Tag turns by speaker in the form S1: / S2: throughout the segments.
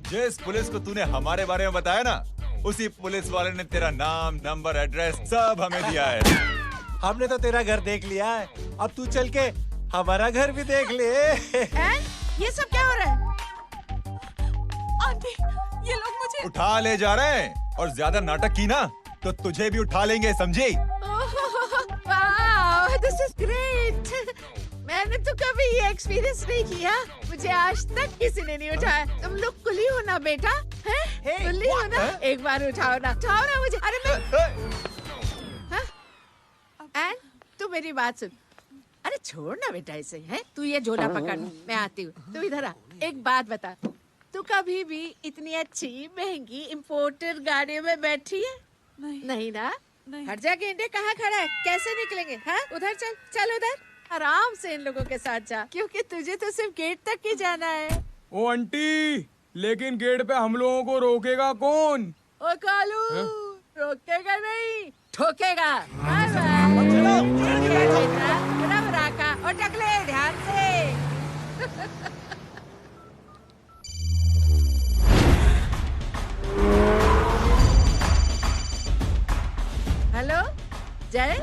S1: जिस पुलिस को तूने हमारे बारे में बताया ना, उसी पुलिस वाले ने तेरा नाम, नंबर, एड्रेस सब हमें दिया है।
S2: हमने तो तेरा घर देख लिया है, अब तू चल के हमारा घर भी देख ले।
S3: ये सब क्या हो रहा है? आंटी, ये लोग मुझे
S1: उठा ले जा रहे हैं, और ज्यादा नाटक की ना तो तुझे भी उठा लेंगे, समझी?
S3: This is great. मैंने तो कभी ये एक्सपीरियंस नहीं किया, मुझे आज तक किसी ने नहीं उठाया। तुम लोग कुली हो ना बेटा, हैं? कुली हो ना? एक बार उठाओ ना मुझे। अरे मैं एंड तू मेरी बात सुन। अरे छोड़ ना बेटा इसे, हैं? तू ये झोला पकड़, मैं आती हूँ। तू इधर आ, एक बात बता, तू कभी भी इतनी अच्छी महंगी इम्पोर्टेड गाड़ी में बैठी है? नहीं ना? हट जा गेंडे, कहाँ खड़ा है? कैसे निकलेंगे? हाँ, उधर चल, चल उधर, आराम से इन लोगों के साथ जा, क्योंकि तुझे तो सिर्फ गेट तक ही जाना है।
S4: ओ आंटी, लेकिन गेट पे हम लोगों को रोकेगा कौन?
S3: ओ कालू, रोकेगा नहीं, ठोकेगा। राका और टकले, ध्यान से। हेलो जय,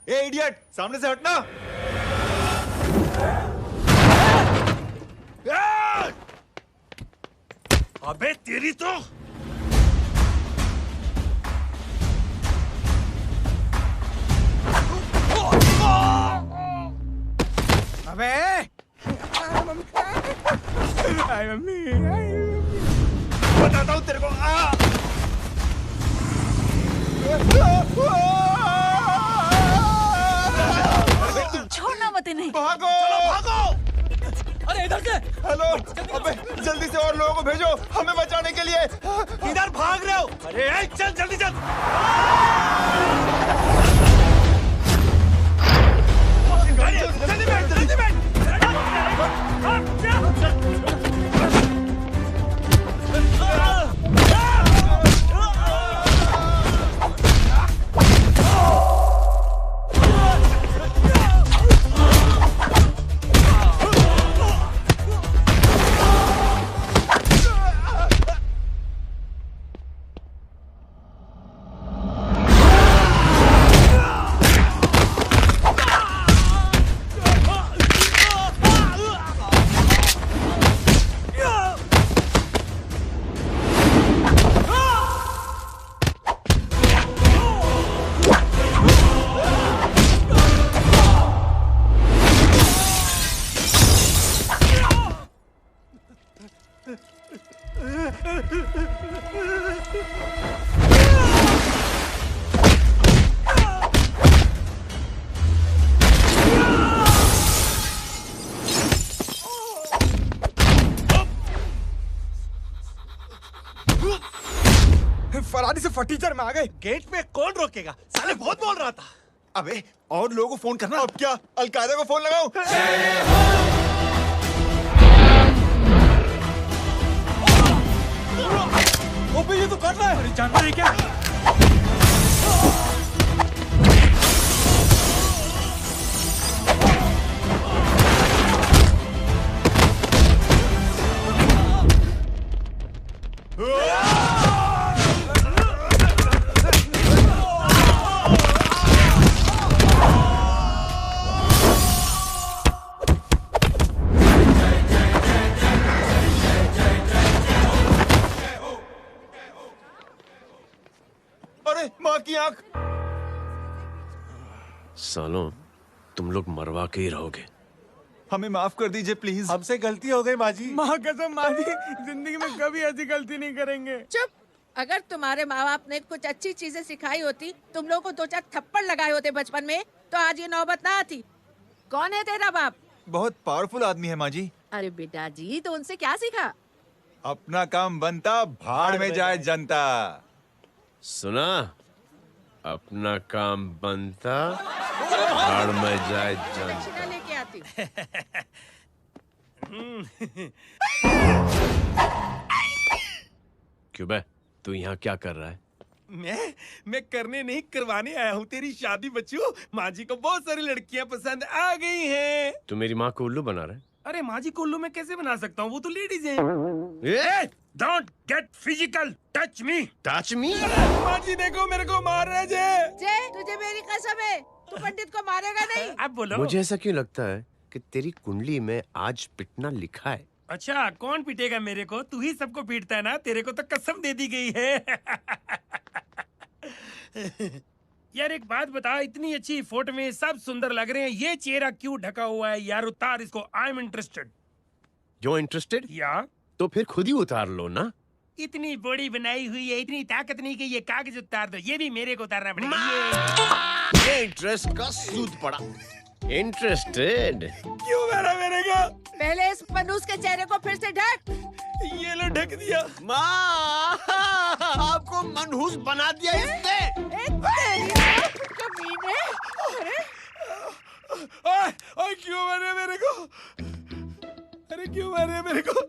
S1: ए इडियट, सामने से हटना।
S2: अबे तेरी तो
S4: अबे आई मम्मी,
S1: बताता हूँ तेरे को।
S3: छोड़ना मत इन्हें।
S1: भागो,
S2: चलो भागो।
S4: अरे इधर से।
S1: हेलो, अबे जल्दी से और लोगों को भेजो हमें बचाने के लिए।
S2: इधर भाग रहे हो? अरे चल जल्दी चल। जल्दी बैठ, जल्दी बैठ।
S4: फरारी से फटीचर में आ गए।
S2: गेट पे कौन रोकेगा? साले बहुत बोल रहा था।
S1: अबे और लोगों को फोन करना। अब क्या अलकायदा को फोन लगाऊं?
S2: ओबे ये तो कर रहा है।
S4: अरे जानवर है क्या?
S1: अरे माँ की आंख।
S5: सालों, तुम लोग मरवा के ही रहोगे।
S1: हमें माफ कर दीजिए प्लीज।
S2: हमसे गलती हो गई माजी।
S4: माँ कसम माँ जी, जिंदगी में कभी ऐसी गलती नहीं करेंगे।
S3: चुप। अगर तुम्हारे माँ बाप ने कुछ अच्छी चीजें सिखाई होती, तुम लोगों को 2-4 थप्पड़ लगाए होते बचपन में, तो आज ये नौबत ना आती। कौन है तेरा बाप?
S1: बहुत पावरफुल आदमी है माँ जी।
S3: अरे बेटा जी, तो उनसे क्या सीखा?
S1: अपना काम बनता, भाड़ में जाए जनता।
S5: सुना? अपना काम बनता, भाड़ में जाए जनता।
S3: दक्षिणा लेके आती हूँ।
S5: क्यों बे? तू यहाँ क्या कर रहा है?
S6: मैं करने नहीं करवाने आया हूँ तेरी शादी बच्चू। माँ जी को बहुत सारी लड़कियाँ पसंद आ गई हैं।
S5: तू मेरी माँ को उल्लू बना रहा है?
S6: अरे माँ जी को उल्लू मैं कैसे बना सकता हूँ, वो तो लेडीज हैं। Don't get physical, touch me.
S5: Touch me?
S6: माँ जी देखो मेरे को मार रहे जय।
S3: जय, तुझे मेरी कसम है, तू पंडित को मारेगा नहीं।
S6: अब बोलो।
S5: मुझे ऐसा क्यों लगता है कि तेरी कुंडली में आज पिटना लिखा है?
S6: अच्छा, कौन पीटेगा मेरे को? तू ही सबको पीटता है ना, तेरे को तो कसम दे दी गई है। यार एक बात बता, इतनी अच्छी फोटो में सब सुंदर लग रहे हैं, ये चेहरा क्यों ढका हुआ है? यार उतार इसको, I am interested.
S5: You're interested?
S6: या
S5: तो फिर खुद ही उतार लो ना।
S6: इतनी बॉडी बनाई हुई है, इतनी ताकत नहीं कि ये कागज उतार दो, ये भी मेरे को उतारना पड़ेगा।
S5: ये इंटरेस्ट का सूद पड़ा। इंटरेस्टेड?
S6: क्यों मारा मेरे को?
S3: पहले इस मनूस के चेहरे को फिर से ढक।
S6: ये लो ढक दिया।
S5: माँ, आपको मनहूस बना दिया इसने।
S3: तेरी माँ कमीने। अरे
S6: ओए क्यों मारे मेरे को? अरे क्यों मारे मेरे को?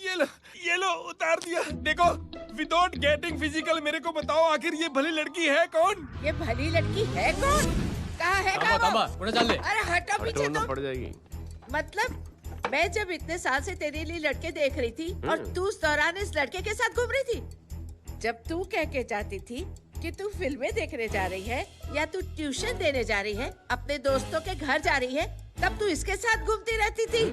S6: ये लो उतार दिया। देखो, विदाउट गेटिंग फिजिकल मेरे को बताओ, आखिर ये भली लड़की है कौन?
S3: ये भली लड़की है कौन? कहाँ है अरे हटो पीछे तो।
S5: पड़ जाएगी।
S3: मतलब मैं जब इतने साल से तेरे लिए लड़के देख रही थी और तू उस दौरान इस लड़के के साथ घूम रही थी। जब तू कह के जाती थी कि तू फिल्में देखने जा रही है या तू ट्यूशन देने जा रही है, अपने दोस्तों के घर जा रही है, तब तू इसके साथ घूमती रहती थी।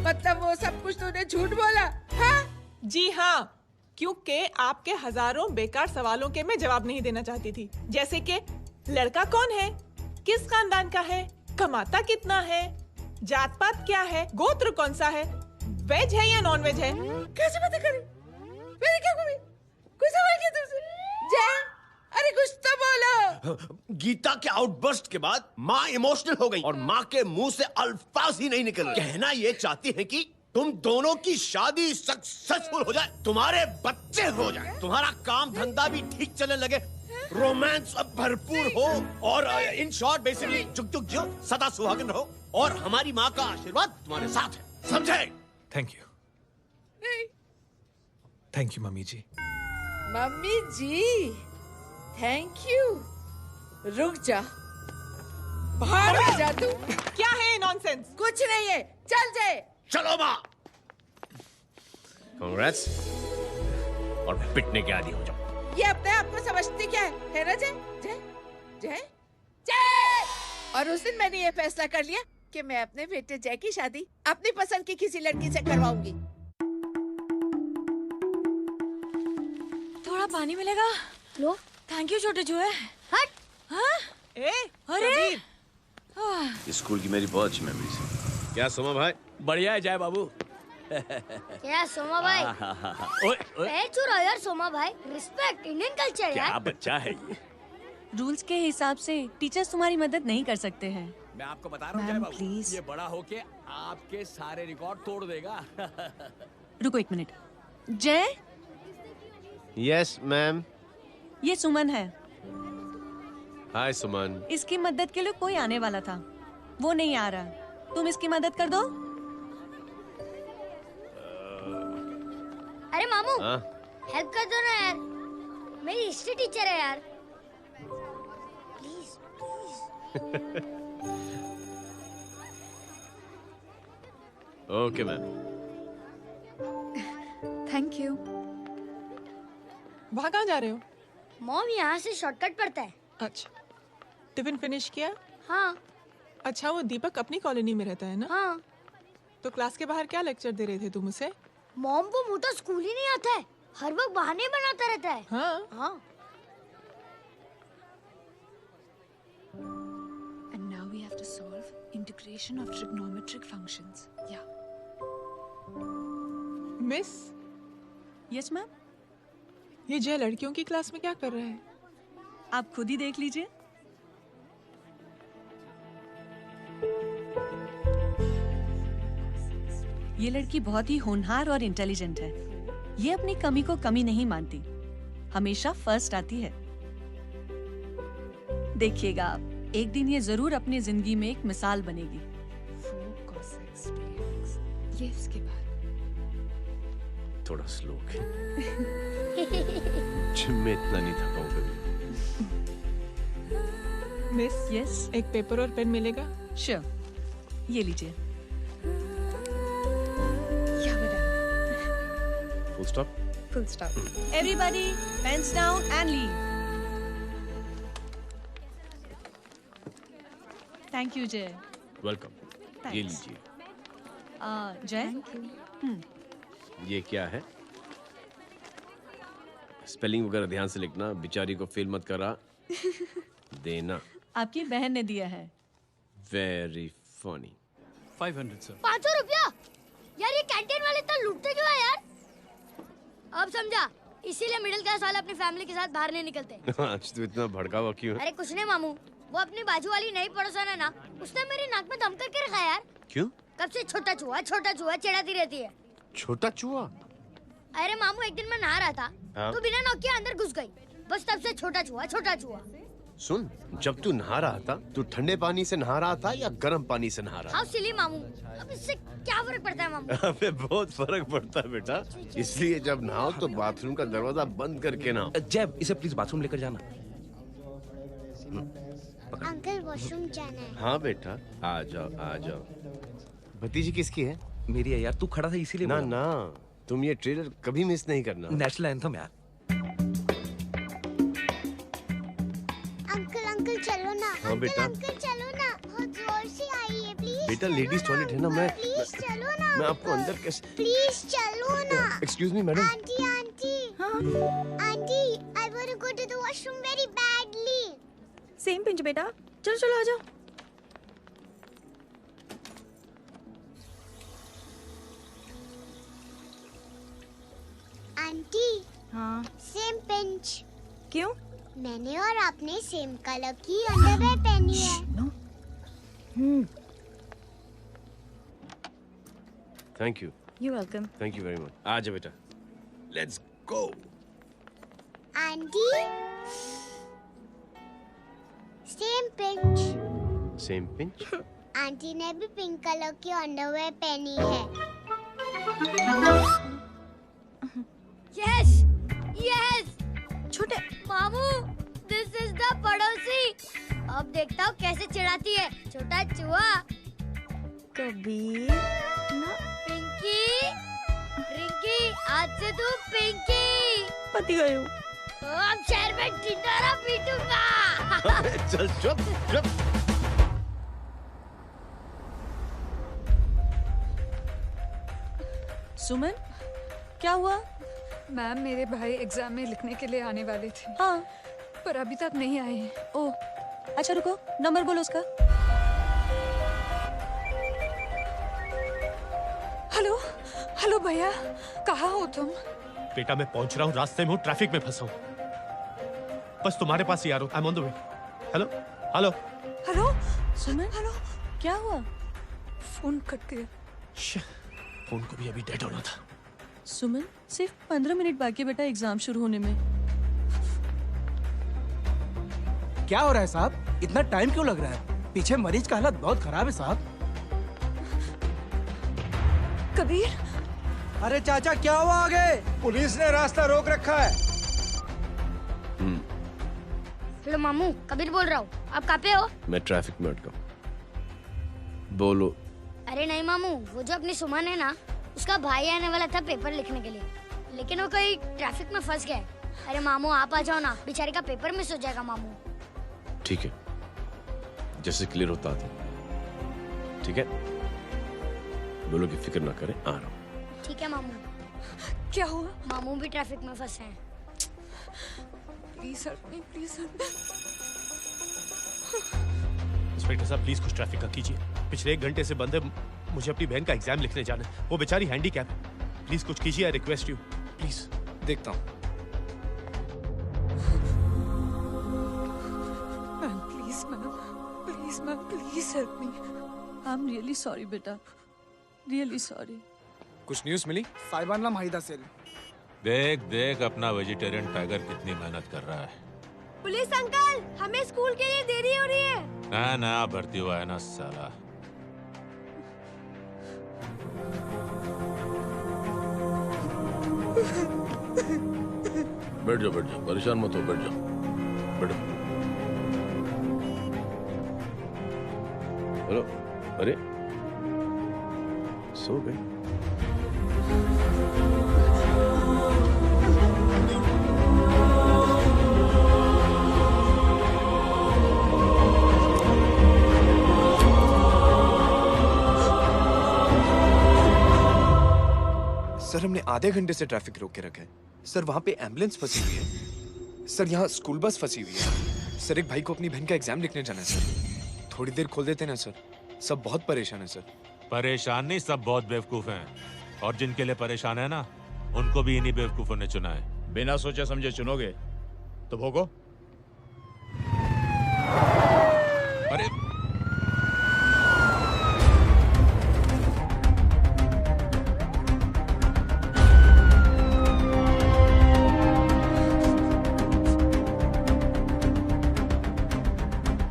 S3: मतलब वो सब कुछ तूने झूठ बोला? हाँ?
S7: जी हाँ, क्योंकि आपके हजारों बेकार सवालों के मैं जवाब नहीं देना चाहती थी। जैसे कि लड़का कौन है, किस खानदान का है, कमाता कितना है, जात पात क्या है, गोत्र कौन सा है, वेज है या नॉन वेज है।
S3: कैसे पता करें? मैंने क्या कभी कोई सवाल किया तुमसे? जय, अरे कुछ तो बोलो।
S5: गीता के आउटबर्स्ट के बाद माँ इमोशनल हो गई और माँ के मुंह से अल्फाज ही नहीं निकल रहे। कहना ये चाहती है कि तुम दोनों की शादी सक्सेसफुल हो जाए, तुम्हारे बच्चे हो जाए, तुम्हारा काम धंधा भी ठीक चलने लगे, रोमांस अब भरपूर हो और इन शॉर्ट बेसिकली जुग जुग जो सदा सुहागन रहो और हमारी माँ का आशीर्वाद तुम्हारे साथ है। समझे?
S2: Thank you, thank you mummy ji.
S3: Mummy ji, thank you. रुक जा, बाहर आ जा तू।
S7: क्या है नॉनसेंस?
S3: कुछ नहीं है, चल जाए।
S5: चलो माँ। कांग्रेस। और पिटने के आदी हो जाओ।
S3: ये अपने आप को समझती क्या है ना जय? जय जय जय। और उस दिन मैंने ये फैसला कर लिया कि मैं अपने बेटे जय की शादी अपनी पसंद की किसी लड़की से करवाऊंगी।
S8: थोड़ा पानी मिलेगा? लो। थैंक यू छोटे जुए। हट। हाँ? अरे
S5: स्कूल की मेरी बहुत अच्छी मेमोरीज है। क्या सोमा भाई?
S9: बढ़िया है जय बाबू।
S8: क्या सोमा भाई? पैर छुरा यार सोमा भाई, रिस्पेक्ट, इंडियन कल्चर यार।
S9: क्या बच्चा है ये?
S10: रूल्स के हिसाब से टीचर्स तुम्हारी मदद नहीं कर सकते हैं।
S9: मैं आपको बता रहा हूँ जय बाबू, ये बड़ा होके आपके सारे रिकॉर्ड तोड़ देगा।
S10: रुको एक मिनट। जय।
S5: Yes ma'am.
S10: ये सुमन है।
S5: हाय सुमन।
S10: इसकी मदद के लिए कोई आने वाला था, वो नहीं आ रहा। तुम इसकी मदद कर दो।
S8: अरे मामू, हेल्प कर दो ना यार, मेरी हिस्ट्री टीचर है यार, please please.
S5: Okay ma'am.
S10: Thank you.
S7: वहाँ कहाँ जा रहे हो?
S8: मॉम यहाँ से शॉर्टकट पड़ता है।
S7: अच्छा, टिफिन फिनिश किया?
S8: हाँ।
S7: अच्छा, वो दीपक अपनी कॉलोनी में रहता है ना?
S8: हाँ।
S7: तो क्लास के बाहर क्या लेक्चर दे रहे थे तुम उसे?
S8: मॉम को मोटा स्कूल ही नहीं आता है, हर वक्त बहाने बनाता रहता है।
S7: हाँ।
S8: हाँ।
S10: And now we have to solve integration of trigonometric functions. Yeah.
S7: Miss.
S10: Yes ma'am.
S7: ये जय लड़कियों की क्लास में क्या कर रहा है?
S10: आप खुद ही देख लीजिए।
S11: ये लड़की बहुत ही होनहार और इंटेलिजेंट है। ये अपनी कमी को कमी नहीं मानती, हमेशा फर्स्ट आती है। देखिएगा आप, एक दिन ये जरूर अपनी जिंदगी में एक मिसाल बनेगी।
S10: ये इसके बाद
S5: थोड़ा स्लो जिम में इतना नहीं थका हूं कभी।
S7: मिस,
S11: यस,
S7: एक पेपर और पेन मिलेगा?
S11: श्योर, ये लीजिए।
S5: Full stop.
S10: full stop.
S11: Everybody, pens down and leave. Thank you, Jay.
S5: Welcome. ये लीजिए।
S11: जय,
S5: ये क्या है? स्पेलिंग वगैरह ध्यान से लिखना, बेचारी को फेल मत करा देना।
S11: आपकी बहन ने दिया है।
S5: Very funny.
S6: 500 सर।
S8: 500 रुपया? यार ये कैंटीन वाले इतना लूटते क्यों है यार? अब समझा, इसीलिए मिडिल क्लास वाले अपनी फैमिली के साथ बाहर नहीं निकलते।
S5: आज तो इतना भड़का हुआ क्यों है?
S8: अरे कुछ नहीं मामू, वो अपनी बाजू वाली नई पड़ोसन है ना, उसने मेरी नाक में दम करके रखा है यार।
S5: क्यों?
S8: कब से छोटा चूहा चिढ़ाती रहती है।
S5: छोटा चूहा?
S8: अरे मामू, एक दिन मैं नहा रहा था
S5: हाँ?
S8: तो बिना नॉक के अंदर घुस गई, बस तब से छोटा चूहा।
S5: सुन, जब तू नहा रहा था, तू ठंडे पानी से नहा रहा था या गर्म पानी से नहा रहा था?
S8: हाउ सिली मामू, अब इससे क्या फर्क पड़ता है मामू?
S5: अबे बहुत फर्क पड़ता है बेटा, इसलिए जब नहाओ तो बाथरूम का दरवाजा बंद करके नहाओ।
S12: जैब, इसे प्लीज बाथरूम लेकर जाना।
S8: अंकल वॉशरूम जाना है।
S5: हाँ बेटा, आ जाओ। भतीजी किसकी है?
S12: मेरी है यार, तू खड़ा था इसीलिए
S5: ना
S12: बोला।
S5: ना, तुम ये ट्रेलर कभी मिस नहीं करना।
S12: नेशनल एंथम यार।
S8: अंकल चलो ना।
S5: हाँ बेटा।
S8: अंकल चलो ना, बहुत जोर से आई है, प्लीज।
S5: बेटा लेडीज टॉयलेट है ना,
S8: प्लीज चलो ना।
S5: मैं आपको अंदर कैसे?
S8: प्लीज चलो ना।
S5: Excuse me madam.
S8: Aunty, I want to go to the washroom very badly.
S10: Same pinch बेटा, चलो आ जाओ।
S8: आंटी,
S10: हाँ,
S8: सेम पिंच।
S10: क्यों?
S8: मैंने और आपने सेम कलर की अंडरवेयर पहनी है।
S5: Thank you.
S10: You welcome.
S5: Thank you very much. आ जाओ बेटा, let's go.
S8: Auntie, same pinch.
S5: Same pinch?
S8: Auntie ने भी पिंक कलर की अंडरवेयर पहनी है। Yes yes.
S10: छोटे
S8: मामू, दिस इज द पड़ोसी। अब देखता हूँ कैसे चिढ़ाती है छोटा चूहा।
S10: कबीर ना।
S8: पिंकी, रिंकी, आज से तू पिंकी।
S10: पति गई हूँ।
S8: अब शहर में ढिंढोरा पीटूंगा।
S5: चल चुप।
S11: सुमन, क्या हुआ?
S10: मैम, मेरे भाई एग्जाम में लिखने के लिए आने वाले थे।
S11: हाँ,
S10: पर अभी तक नहीं आए हैं।
S11: ओह, अच्छा रुको, नंबर बोलो उसका।
S10: हेलो भैया, कहाँ हो तुम?
S6: बेटा मैं पहुंच रहा हूँ, रास्ते में हूँ, ट्रैफिक में फंसा हूँ, बस तुम्हारे पास ही आ रहा हूँ। I am on the way. Hello.
S11: Suman, क्या हुआ?
S10: फोन कट गया।
S6: फोन को भी अभी डेड होना था।
S11: सुमन, सिर्फ 15 मिनट बाकी बेटा एग्जाम शुरू होने में।
S13: क्या हो रहा है साहब? इतना टाइम क्यों लग रहा है? पीछे मरीज का हालत बहुत खराब है साहब।
S10: कबीर।
S13: अरे चाचा, क्या हुआ आगे? पुलिस ने रास्ता रोक रखा है।
S8: हेलो मामू, कबीर बोल रहा हूँ। आप कहाँ पे हो?
S5: मैं ट्रैफिक में अटका। बोलो।
S8: अरे नहीं मामू, वो जो अपनी सुमन है ना, उसका भाई आने वाला था पेपर लिखने के लिए, लेकिन वो कहीं ट्रैफिक में फंस गया है। अरे मामू आप आ जाओ ना, बेचारी का पेपर मिस हो जाएगा मामू।
S5: ठीक है, जैसे क्लियर होता था। ठीक है, बोलो कि फिक्र ना करें, आ रहा हूँ।
S8: ठीक है मामू।
S10: क्या हुआ?
S8: मामू भी ट्रैफिक में फंसे हैं।
S10: Please help me, please help me.
S6: Inspector साहब प्लीज कुछ ट्रैफिक का कीजिए। पिछले 1 घंटे से बंद है, मुझे अपनी बहन का एग्जाम लिखने जाना है। वो बेचारी हैंडीकैप है। प्लीज कुछ कीजिए, आई रिक्वेस्ट यू प्लीज।
S13: देखता हूँ।
S10: Ma'am please help me.
S11: I am really sorry बेटा, रियली सॉरी।
S14: कुछ न्यूज़ मिली?
S4: साइबाना माहिदा सेल।
S15: देख देख अपना वेजिटेरियन टाइगर कितनी मेहनत कर रहा है।
S8: पुलिस अंकल, हमें स्कूल के लिए देरी हो रही है।
S15: ना भर्ती हुआ है ना साला।
S16: बैठ जाओ परेशान मत हो, बैठ जाओ बैठो। हेलो, अरे सो गए?
S14: सर हमने आधे घंटे से ट्रैफिक रोक के रखा है। सर वहाँ पे एम्बुलेंस फंसी हुई है। सर यहाँ स्कूल बस फंसी हुई है। सर एक भाई को अपनी बहन का एग्जाम लिखने जाना है सर। थोड़ी देर खोल देते ना सर। सब बहुत परेशान है सर।
S15: परेशान नहीं, सब बहुत बेवकूफ हैं। और जिनके लिए परेशान है ना, उनको भी इन्हीं बेवकूफों ने चुना है।
S1: बिना सोचे समझे चुनोगे तो भोगो।
S15: अरे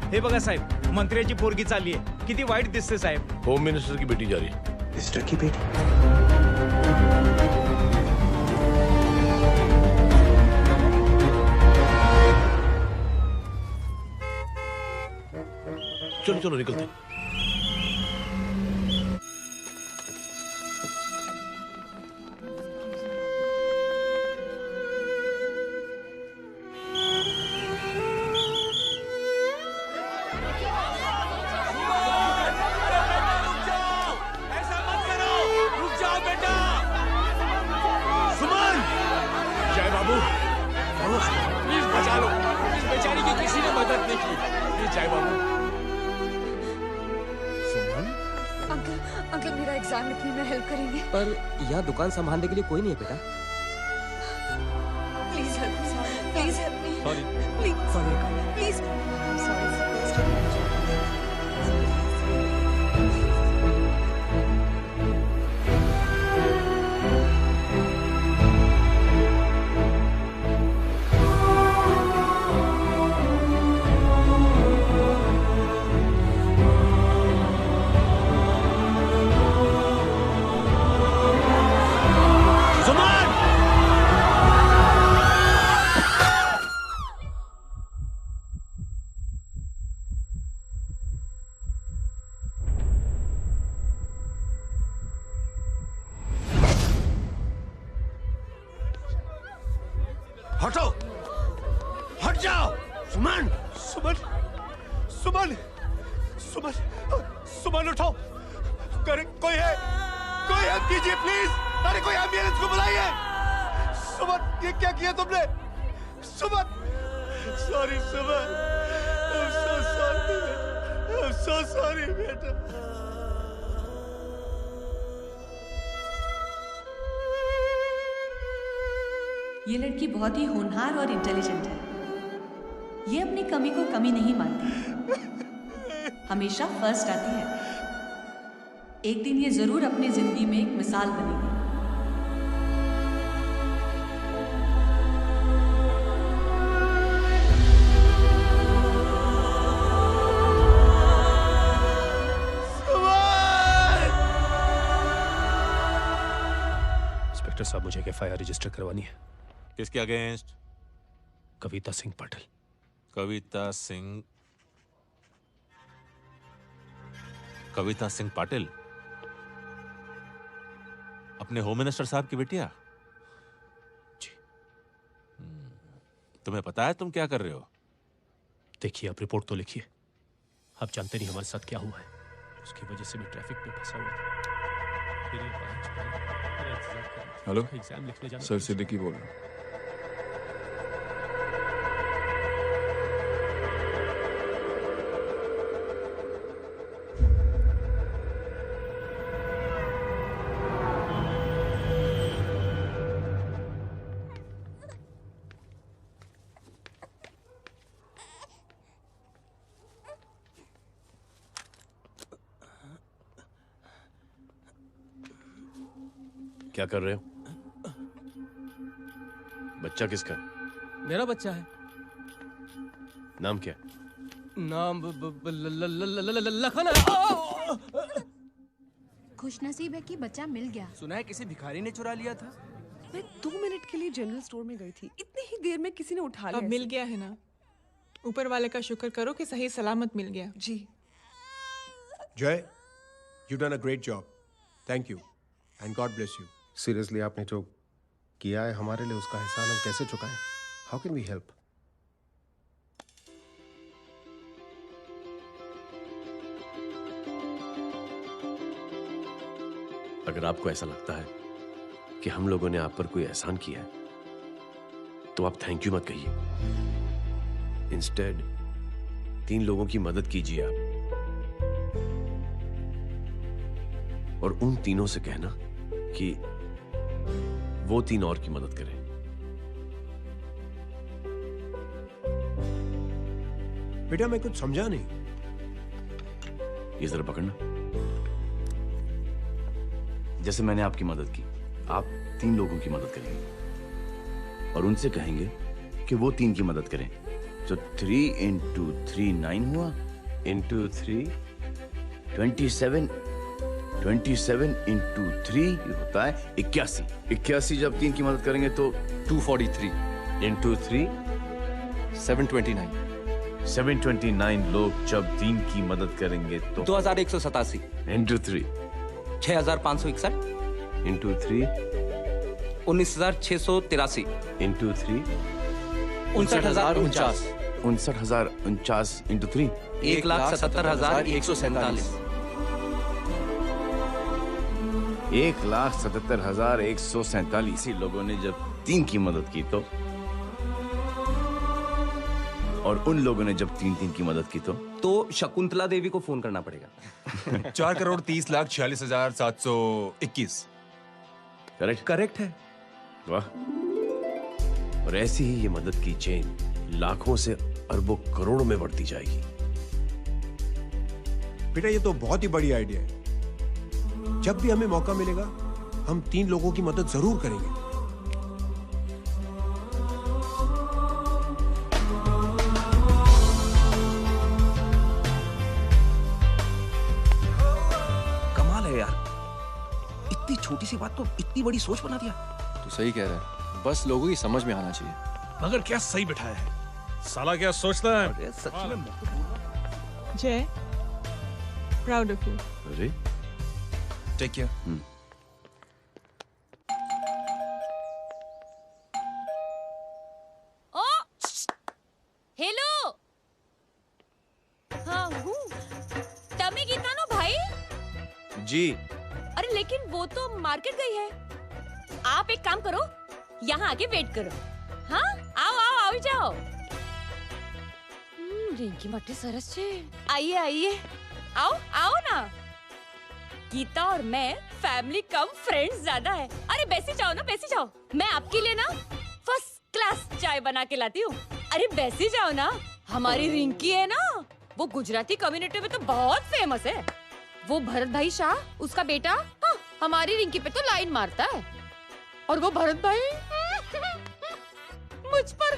S2: हे बघा साहेब, मंत्र्याची पोरगी चालली आहे. किती वाईट दिसते साहेब.
S16: होम मिनिस्टर की बेटी जा रही है।
S14: मिनिस्टर की बेटी?
S16: चलो चलो निकलते।
S12: पर यहाँ दुकान संभालने के लिए कोई नहीं है बेटा।
S10: Please help me. Please help me.
S12: Sorry.
S10: Please. Sorry. Please. I'm sorry.
S5: हटो, हट जाओ। सुमन, सुमन, सुमन, सुमन, सुमन उठो। कोई है, कोई हेल्प कीजिए प्लीज। अरे कोई एम्बुलेंस को बुलाइए। सुमन, ये क्या किया तुमने? Suman, sorry Suman, I'm so sorry, I'm so sorry बेटा।
S11: ये लड़की बहुत ही होनहार और इंटेलिजेंट है। ये अपनी कमी को कमी नहीं मानती, हमेशा फर्स्ट आती है। एक दिन ये जरूर अपनी जिंदगी में एक मिसाल बनेगी।
S5: इंस्पेक्टर साहब, मुझे एफआईआर रजिस्टर करवानी है।
S15: किसके अगेंस्ट?
S5: कविता सिंह पाटिल।
S15: कविता सिंह पाटिल अपने होम मिनिस्टर साहब की बेटिया?
S5: जी।
S15: तुम्हें पता है तुम क्या कर रहे हो?
S5: देखिए, आप रिपोर्ट तो लिखिए। आप जानते नहीं हमारे साथ क्या हुआ है। उसकी वजह से मैं ट्रैफिक में फंसा हुआ था।
S17: हेलो
S5: एग्जाम लिखने जाना।
S17: सर सिद्दीकी बोल रहा हूँ।
S16: क्या कर रहे हो? बच्चा किसका है?
S13: मेरा बच्चा है।
S16: नाम क्या?
S13: नाम लखन है।
S10: खुशनसीब है कि बच्चा मिल गया।
S13: सुना है किसी भिखारी ने चुरा लिया था।
S18: मैं 2 मिनट के लिए जनरल स्टोर में गई थी, इतनी ही देर में किसी ने उठा लिया।
S7: अब मिल गया है ना, ऊपर वाले का शुक्र करो कि सही सलामत मिल गया।
S18: जी
S19: जय, you done a great job, thank you and God bless you.
S20: Seriously आपने जो किया है हमारे लिए, उसका एहसान हम कैसे चुकाएं? How can we help?
S5: अगर आपको ऐसा लगता है कि हम लोगों ने आप पर कोई एहसान किया है, तो आप थैंक यू मत कहिए। इंस्टेड 3 लोगों की मदद कीजिए आप, और उन तीनों से कहना कि वो 3 और की मदद करें।
S19: बेटा मैं कुछ समझा नहीं।
S5: ये जरा पकड़ना। जैसे मैंने आपकी मदद की, आप 3 लोगों की मदद करेंगे और उनसे कहेंगे कि वो 3 की मदद करें। तो 3 into 3 9 हुआ, into 3 27, 27 into 3 होता है 81। 81 जब 3 की मदद करेंगे तो 243 into 3 729। 729 लोग जब 3 की मदद करेंगे तो
S12: 2187
S5: into 3
S12: 6561
S5: into 3
S12: 19683
S5: into 3
S12: 59049
S5: 59049 into 3
S12: 1,77,147
S5: 1,77,147 लोगों ने जब 3 की मदद की तो, और उन लोगों ने जब 3 की मदद की तो
S12: शकुंतला देवी को फोन करना पड़ेगा।
S1: 4,30,46,721।
S5: करेक्ट है। वाह। और ऐसी ही ये मदद की चेन लाखों से अरबों करोड़ों में बढ़ती जाएगी।
S19: बेटा ये तो बहुत ही बड़ी आइडिया है। जब भी हमें मौका मिलेगा हम 3 लोगों की मदद जरूर करेंगे।
S13: कमाल है यार, इतनी छोटी सी बात को इतनी बड़ी सोच बना दिया।
S14: तू सही कह रहा है, बस लोगों की समझ में आना चाहिए।
S6: मगर क्या सही बिठाया है, साला क्या सोचता है।
S13: सच में
S7: जय, प्राउड ऑफ यू।
S5: अरे
S1: टेक केयर।
S21: ओ हेलो, हाँ हूँ तमी गीता नो भाई
S5: जी।
S21: अरे लेकिन वो तो मार्केट गई है। आप एक काम करो, यहाँ आके वेट करो। हाँ आओ आओ आओ जाओ। रिंकी मट्टी सरस छे। आइए आइए, आओ आओ ना। गीता और मैं फैमिली कम फ्रेंड्स ज्यादा है। अरे बैसी जाओ ना, बैसी जाओ। मैं आपके लिए ना फर्स्ट क्लास चाय बना के लाती हूँ। अरे बैसी जाओ ना। हमारी रिंकी है ना, वो गुजराती कम्युनिटी में तो बहुत फेमस है। वो भरत भाई शाह, उसका बेटा, हाँ, हमारी रिंकी पे तो लाइन मारता है। और वो भरत भाई मुझ पर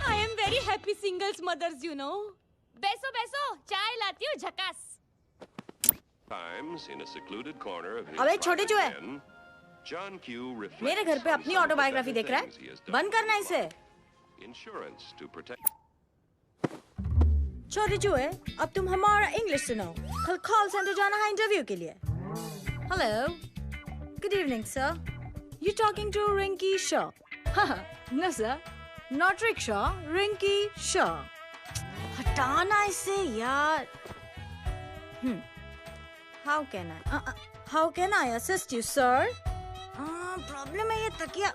S21: I am very happy singles mothers you know. बैसो बैसो, चाय लाती हूँ झकास।
S22: अबे छोटे जो है, मेरे घर पे अपनी ऑटोबायोग्राफी देख रहा है, बंद करना इसे। छोटे जो है, अब तुम हमारा इंग्लिश सुनाओ। कल कॉल सेंटर जाना है इंटरव्यू के लिए। Hello, good evening sir, you talking to Rinki Shaw? No sir, not rickshaw, Rinki Shaw. हटाना इसे यार। How can I assist you, sir? Problem है ये तकिया,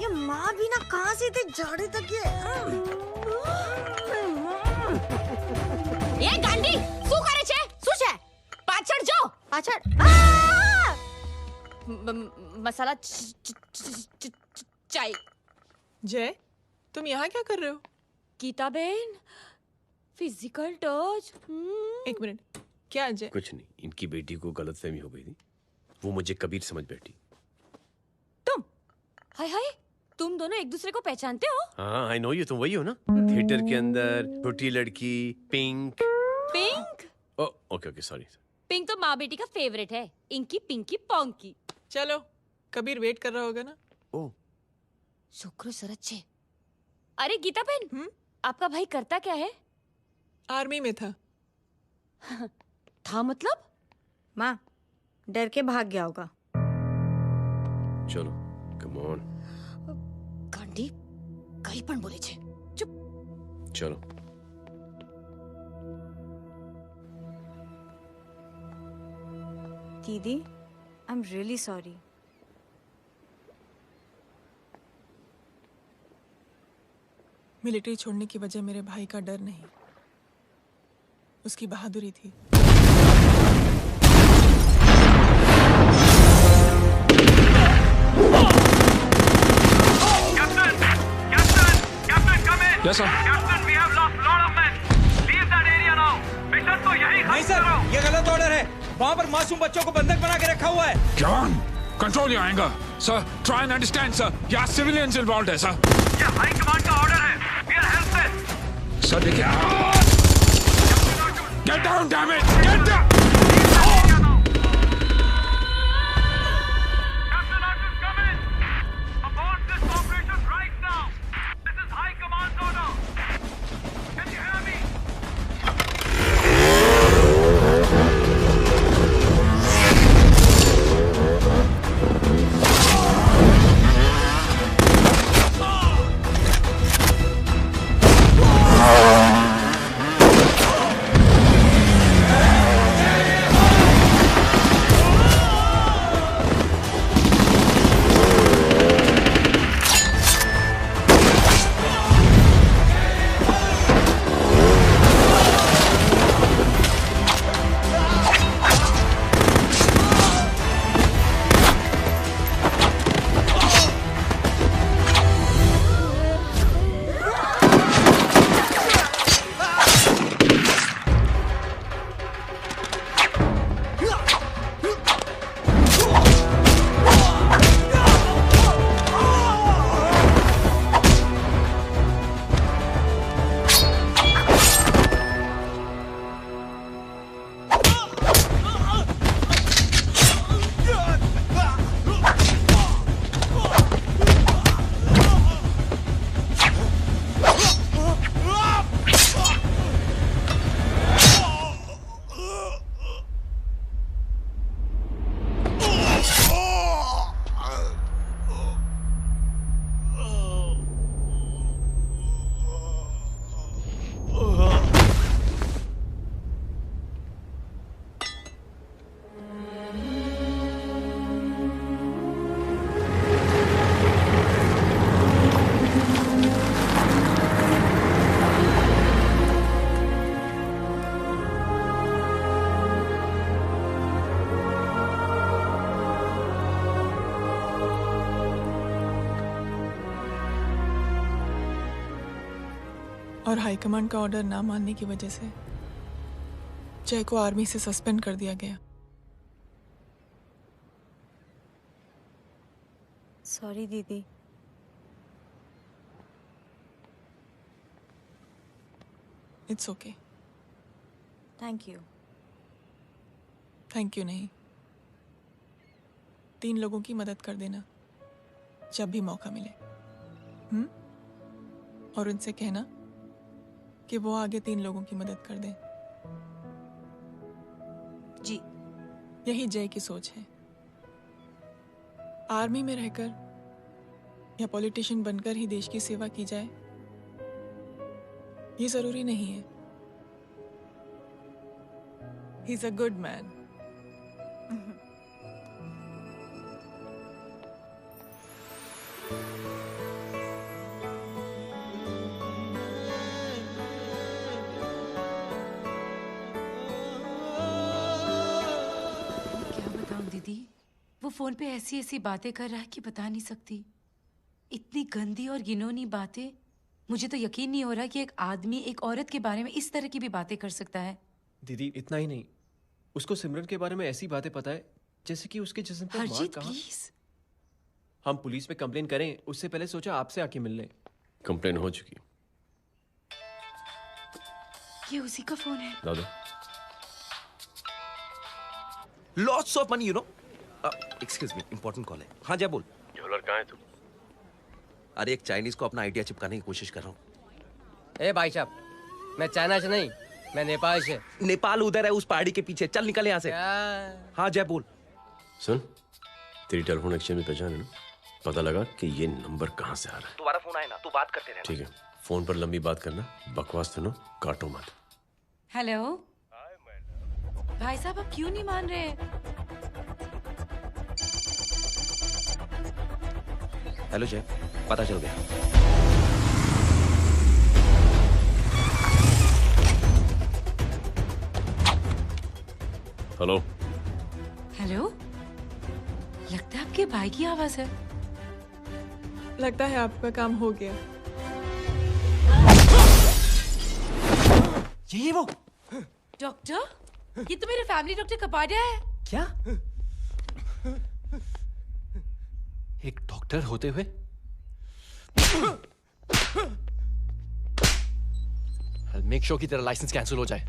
S22: ये माँ भी ना कहाँ से थे झाड़े तकिए।
S21: ये गांडी, શું કરે છે? શું છે? પાછળ જો, પાછળ। मसाला चाय।
S7: जय, तुम यहाँ क्या कर रहे हो?
S21: गीता बहन, फिजिकल टच।
S7: एक मिनट, क्या जय?
S5: कुछ नहीं, इनकी बेटी को गलतफहमी हो गई थी
S16: वो मुझे कबीर समझ बैठी।
S21: हाय हाय, तुम दोनों एक दूसरे को पहचानते हो?
S16: हाँ, आई नो यू, तुम वही हो ना? थिएटर के अंदर छोटी लड़की pink.
S21: Pink?
S16: Okay okay, sorry.
S21: Pink तो माँ बेटी का फेवरेट है। Inky pinky ponky.
S7: चलो, कबीर वेट कर रहा होगा ना?
S16: ओ
S21: शुक्र सरच्चे। अरे गीता बहन, आपका भाई करता क्या है?
S7: आर्मी में था।
S21: था मतलब?
S22: माँ, डर के भाग गया होगा।
S16: चलो, कम ऑन।
S21: गांडी, कहीं पण बोले छे। चुप।
S16: चलो।
S22: दीदी, I am really sorry.
S7: Military छोड़ने की वजह मेरे भाई का डर नहीं, उसकी बहादुरी थी।
S17: Yes, sir.
S3: Captain, we have lost lot of men. Leave that area now. Mission तो यही
S4: नहीं सर, ये गलत ऑर्डर है। वहाँ पर मासूम बच्चों को बंधक बना के रखा हुआ है।
S17: Jawan, control your anger. Sir, try and understand, sir. यहाँ civilians involved है, sir.
S3: ये हाई कमांड का ऑर्डर है। We are helpless.
S17: Sir, देखिए। Get down, damn it! Get down!
S3: Captain Archie, come in. Abort this operation right now. This is high command order. Can you hear me?
S7: और high command का order ना मानने की वजह से जय को आर्मी से सस्पेंड कर दिया गया।
S22: सॉरी दीदी।
S7: It's okay.
S22: Thank you.
S7: Thank you नहीं, 3 लोगों की मदद कर देना जब भी मौका मिले। और उनसे कहना कि वो आगे 3 लोगों की मदद कर दें।
S22: जी।
S7: यही जय की सोच है। आर्मी में रहकर या पॉलिटिशियन बनकर ही देश की सेवा की जाए, ये जरूरी नहीं है। He is a good man.
S9: वो फोन पे ऐसी ऐसी बातें कर रहा है कि बता नहीं सकती। इतनी गंदी और घिनौनी बातें। मुझे तो यकीन नहीं हो रहा कि एक आदमी एक औरत के बारे में इस तरह की भी बातें कर सकता है।
S23: दीदी इतना ही नहीं, उसको सिमरन के बारे में ऐसी बातें पता है
S2: जैसे कि उसके जिस्म पर मार
S9: हरजीत
S2: कहाँ?
S9: प्लीज।
S2: हम पुलिस में कंप्लेन करें उससे पहले सोचा आपसे आके मिल लें।
S5: कंप्लेन हो चुकी।
S9: ये उसी का फोन है।
S5: दादा
S12: lots of money you know. Excuse me, important call है। हाँ जय बोल।
S5: ज्वेलर कहाँ है तू?
S12: अरे एक चाइनीज को अपना आइडिया चिपकाने की कोशिश कर रहा हूँ।
S8: ए भाई साहब, मैं चाइना से नहीं, मैं नेपाल से।
S12: नेपाल उधर है उस पहाड़ी के पीछे, चल निकल यहाँ से। हाँ जय बोल।
S5: सुन, तेरी टेलीफोन एक्सचेंज में पहचान है ना? पता लगा कि ये नंबर कहाँ से आ रहा है।
S12: दोबारा फोन आए ना तू बात करते रहना।
S5: ठीक है, फोन पर लंबी बात करना, बकवास सुनो, काटो मत।
S9: हेलो भाई साहब, आप क्यों नहीं मान रहे?
S12: हेलो जय, पता चल गया।
S5: हेलो
S9: हेलो, लगता है आपके भाई की आवाज है।
S7: लगता है आपका काम हो गया।
S2: ये वो
S9: डॉक्टर, ये तो मेरे फैमिली डॉक्टर कपाडिया है।
S2: क्या? एक डॉक्टर होते हुए? मेक श्योर कि तेरा लाइसेंस कैंसिल हो जाए।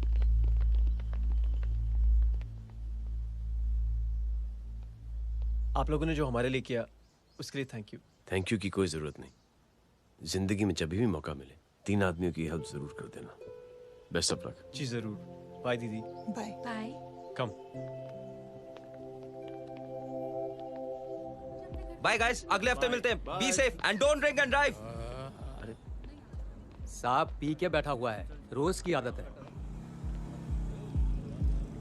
S2: आप लोगों ने जो हमारे लिए किया उसके लिए थैंक यू।
S5: थैंक यू की कोई जरूरत नहीं। जिंदगी में जब भी मौका मिले 3 आदमियों की हेल्प जरूर कर देना। Best of luck.
S2: जी जरूर। बाय दीदी।
S7: Bye
S9: bye.
S2: Come.
S12: Bye guys, अगले हफ्ते मिलते हैं। Be safe and don't drink and drive.
S8: साहब पी के बैठा हुआ है, रोज की आदत है।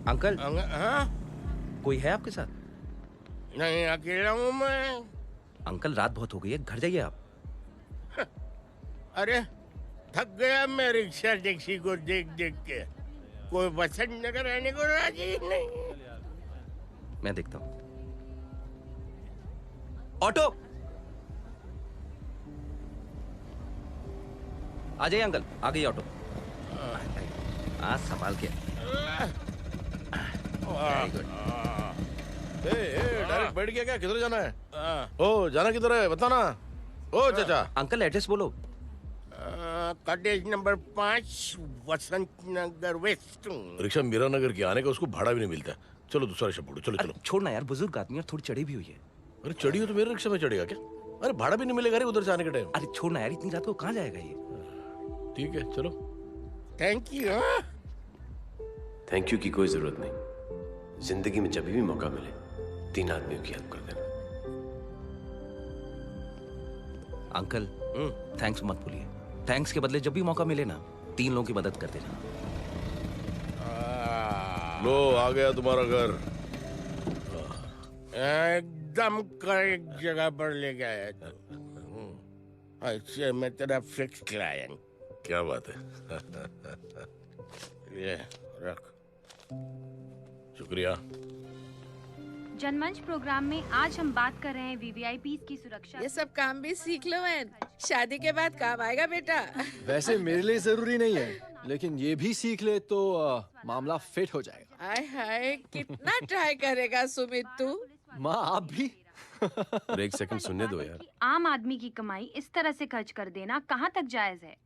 S12: अंकल
S23: हाँ?
S12: कोई है आपके साथ?
S23: नहीं, अकेला हूँ मैं।
S12: अंकल रात बहुत हो गई है, घर जाइए आप।
S23: अरे थक गया मैं रिक्शा टैक्सी को देख देख के। कोई वसंत नगर आने को राजी नहीं।
S12: मैं देखता हूँ। ऑटो आ जाइए अंकल, आ गई ऑटो। आज संभाल के। Very good.
S23: डायरेक्ट बैठ गया क्या? किधर जाना है? ओ जाना किधर है बताना। ओ चाचा।
S12: अंकल एड्रेस बोलो।
S23: कॉटेज नंबर 5 वसंत नगर वेस्ट।
S5: रिक्शा मीरा नगर की आने का उसको भाड़ा भी नहीं मिलता। चलो दूसरा रिक्शा पकड़ो। चलो चलो।
S12: छोड़ना यार, बुजुर्ग आदमी और थोड़ी चढ़ी भी हुई है।
S5: अरे चढ़ी हो तो मेरे रिक्शा में चढ़ेगा क्या? अरे भाड़ा भी नहीं मिलेगा रे उधर से आने के टाइम।
S12: अरे छोड़ना यार, इतनी रात को कहाँ जाएगा ये?
S5: ठीक है चलो।
S23: Thank you.
S5: थैंक यू की कोई जरूरत नहीं। जिंदगी में जब भी मौका मिले 3 आदमियों की हेल्प कर देना।
S12: अंकल थैंक्स मत भूलिए। थैंक्स के बदले जब भी मौका मिले ना 3 लोगों की मदद करते रहना।
S23: लो आ गया तुम्हारा घर। एकदम करेक्ट जगह पर ले गया तू। अच्छा मैं तेरा फिक्स क्लाइंट।
S5: क्या बात है।
S23: ये रख।
S5: शुक्रिया।
S24: जनमंच प्रोग्राम में आज हम बात कर रहे हैं वीवीआईपीज़ की सुरक्षा।
S25: ये सब काम भी सीख लो मैन, शादी के बाद काम आएगा बेटा।
S2: वैसे मेरे लिए जरूरी नहीं है, लेकिन ये भी सीख ले तो मामला फिट हो जाएगा।
S25: हाय हाय, कितना ट्राई करेगा सुमित तू?
S2: माँ आप भी।
S5: और एक सेकंड सुनने दो यार।
S24: आम आदमी की कमाई इस तरह से खर्च कर देना कहाँ तक जायज है?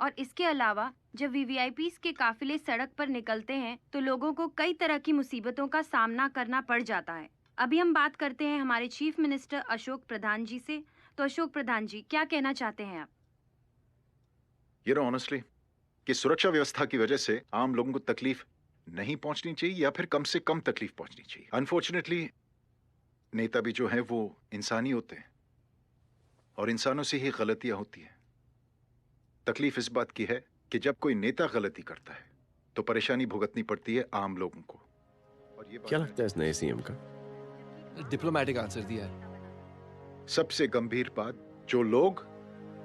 S24: और इसके अलावा जब वीवीआईपीज़ के काफिले सड़क पर निकलते हैं तो लोगों को कई तरह की मुसीबतों का सामना करना पड़ जाता है। अभी हम बात करते हैं हमारे चीफ मिनिस्टर अशोक प्रधान जी से। तो अशोक प्रधान जी, क्या कहना चाहते हैं आप?
S26: ये ऑनेस्टली कि सुरक्षा व्यवस्था की वजह से आम लोगों को तकलीफ नहीं पहुंचनी चाहिए या फिर कम से कम तकलीफ पहुंचनी चाहिए। अनफॉर्चुनेटली नेता भी जो है वो इंसानी होते हैं और इंसानों से ही गलतियां होती हैं। तकलीफ इस बात की है कि जब कोई नेता गलती करता है तो परेशानी भुगतनी पड़ती है आम लोगों को। और ये
S5: क्या लगता है इस नए सीएम का?
S2: डिप्लोमेटिक आंसर दिया है।
S26: सबसे गंभीर बात, जो लोग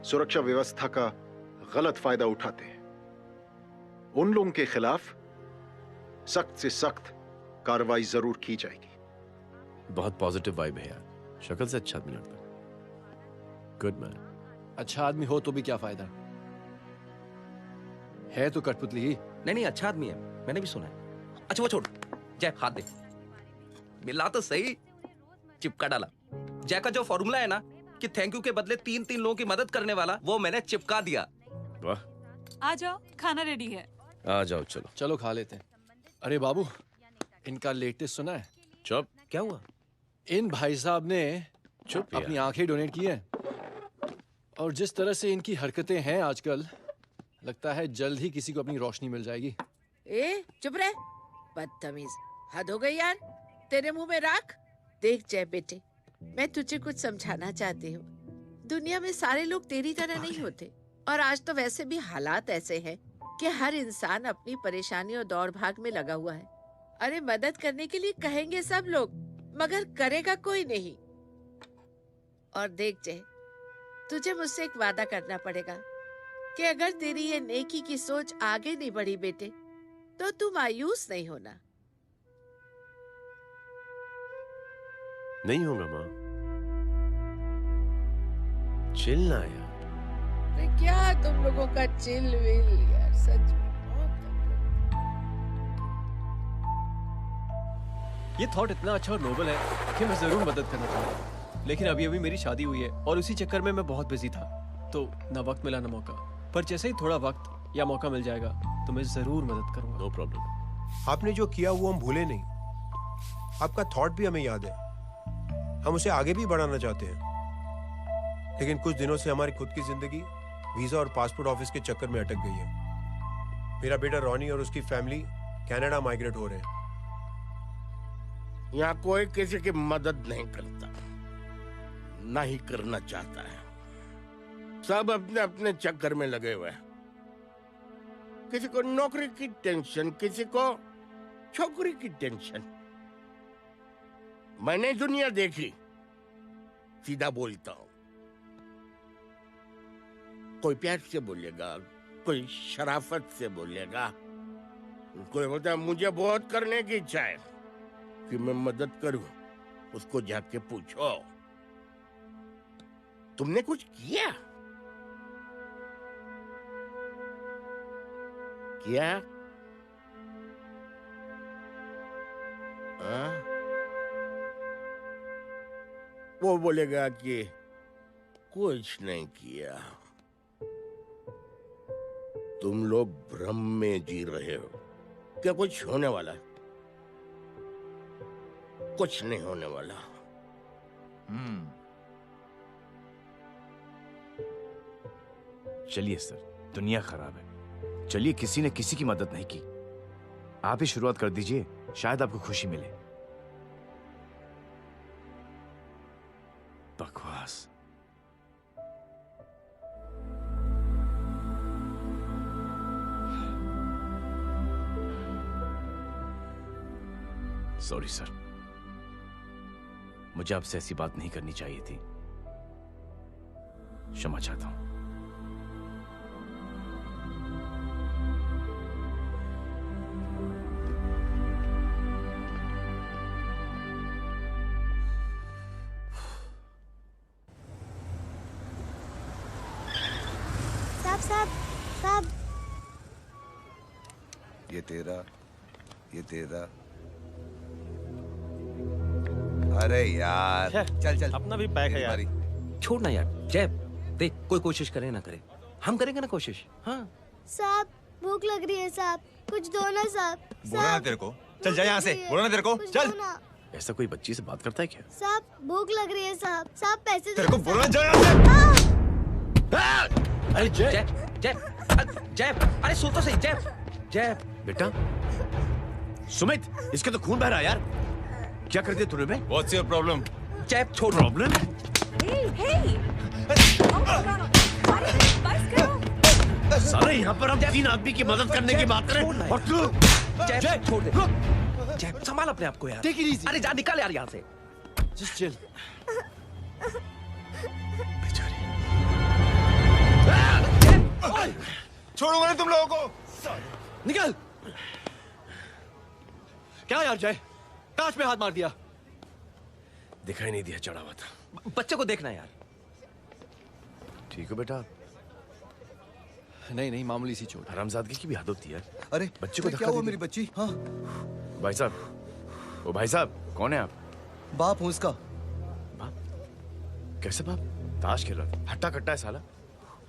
S26: सुरक्षा व्यवस्था का गलत फायदा उठाते हैं उन लोगों के खिलाफ सख्त से सख्त कार्रवाई जरूर की जाएगी।
S5: बहुत पॉजिटिव वाइब है यार। शक्ल से अच्छा आदमी लगता है। Good man.
S2: अच्छा आदमी हो तो भी क्या फायदा है तो कठपुतली ही।
S12: नहीं अच्छा आदमी है, मैंने भी सुना है। अच्छा वो छोड़, जय हाथ दे। मिला तो सही, चिपका डाला। जय का जो फॉर्मूला है ना कि थैंक यू के बदले 3 लोगों की मदद करने वाला, वो मैंने चिपका दिया।
S16: वाह,
S10: आ जाओ, खाना रेडी है।
S16: आ जाओ, चलो
S2: चलो खा लेते हैं। अरे बाबू, इनका लेटेस्ट सुना है?
S16: चुप।
S12: क्या हुआ?
S2: इन भाई साहब ने
S16: चुप
S2: अपनी आंखें डोनेट की है, और जिस तरह से इनकी हरकतें हैं आजकल, लगता है जल्द ही किसी को अपनी रोशनी मिल जाएगी।
S25: ए चुप रहे, बदतमीज, हद हो गई यार। तेरे मुंह में राख। देख जय बेटे, मैं तुझे कुछ समझाना चाहती हूँ। दुनिया में सारे लोग तेरी तरह नहीं होते, और आज तो वैसे भी हालात ऐसे हैं कि हर इंसान अपनी परेशानी और दौड़ भाग में लगा हुआ है। अरे मदद करने के लिए कहेंगे सब लोग, मगर करेगा कोई नहीं। और देख जय, तुझे मुझसे एक वादा करना पड़ेगा कि अगर तेरी ये नेकी की सोच आगे नहीं बढ़ी बेटे, तो तू मायूस नहीं होना।
S16: नहीं होगा माँ, चिल ना यार।
S25: अरे क्या तुम लोगों का चिल विल यार, सच में
S6: ये थॉट इतना अच्छा और नोबल है कि मैं जरूर मदद करना चाहूंगा, लेकिन अभी अभी मेरी शादी हुई है और उसी चक्कर में मैं बहुत बिजी था, तो ना वक्त मिला ना मौका। पर जैसे ही थोड़ा वक्त या मौका मिल जाएगा तो मैं जरूर मदद करूंगा।
S16: No problem.
S11: आपने जो किया वो हम भूले नहीं, आपका थॉट भी हमें याद है, हम उसे आगे भी बढ़ाना चाहते हैं। लेकिन कुछ दिनों से हमारी खुद की जिंदगी वीजा और पासपोर्ट ऑफिस के चक्कर में अटक गई है। मेरा बेटा रॉनी और उसकी फैमिली कनाडा माइग्रेट हो रहे हैं।
S23: यहाँ कोई किसी की मदद नहीं करता, ना ही करना चाहता है। सब अपने अपने चक्कर में लगे हुए हैं। किसी को नौकरी की टेंशन, किसी को छोकरी की टेंशन। मैंने दुनिया देखी, सीधा बोलता हूं। कोई प्यार से बोलेगा, कोई शराफत से बोलेगा, कोई बोलता है मुझे बहुत करने की इच्छा है कि मैं मदद करूं। उसको जाके पूछो, तुमने कुछ किया? किया? वो बोलेगा कि कुछ नहीं किया। तुम लोग भ्रम में जी रहे हो क्या कुछ होने वाला है? कुछ नहीं होने वाला।
S15: चलिए सर, दुनिया खराब है, चलिए किसी ने किसी की मदद नहीं की, आप ही शुरुआत कर दीजिए, शायद आपको खुशी मिले। बकवास। सॉरी सर, मुझे आपसे ऐसी बात नहीं करनी चाहिए थी, क्षमा चाहता हूं।
S18: साहब,
S19: ये तेरा। अरे यार, चल
S12: अपना भी पैक है यार। छोड़ ना यार, जय देख, कोई कोशिश करे ना करे, हम करेंगे ना कोशिश। हाँ
S18: साहब, भूख लग रही है साहब, कुछ दो ना साहब।
S1: बोला ना तेरे को, चल जा यहाँ से, बोला ना तेरे को, चल।
S16: ऐसा कोई बच्ची से बात करता है क्या?
S18: साहब भूख लग रही है साहब, साहब पैसे
S1: तेरे को बोला जा यहाँ से।
S12: अरे जय जय जय, अरे सुन तो सही जय।
S16: बेटा सुमित, इसके तो खून बह रहा है यार, क्या कर दिया तूने बे?
S1: What's your problem?
S12: जय छोड़।
S16: प्रॉब्लम? सारे यहाँ पर हम 3 आदमी की मदद करने की बात करें और तू
S12: जय छोड़ दे। जय संभाल अपने आप को यार।
S2: Take it easy.
S12: अरे जा, निकाल यार यहाँ से।
S2: Just chill.
S1: छोड़ूंगा नहीं तुम लोगों को।
S2: निकल। क्या यार जय, कांच में हाथ मार दिया।
S16: दिखाई नहीं दिया, चढ़ा हुआ था।
S12: बच्चे को देखना यार।
S16: ठीक है बेटा।
S2: नहीं मामूली सी चोट।
S16: हरामजादगी की भी हद होती है।
S19: अरे
S16: बच्चे को
S19: क्या हुआ मेरी बच्ची? हाँ
S16: भाई साहब, ओ भाई साहब,
S15: कौन है आप?
S4: बाप हूँ उसका।
S15: कैसे बाप? ताश खेल रहा, हट्टा कट्टा है साला।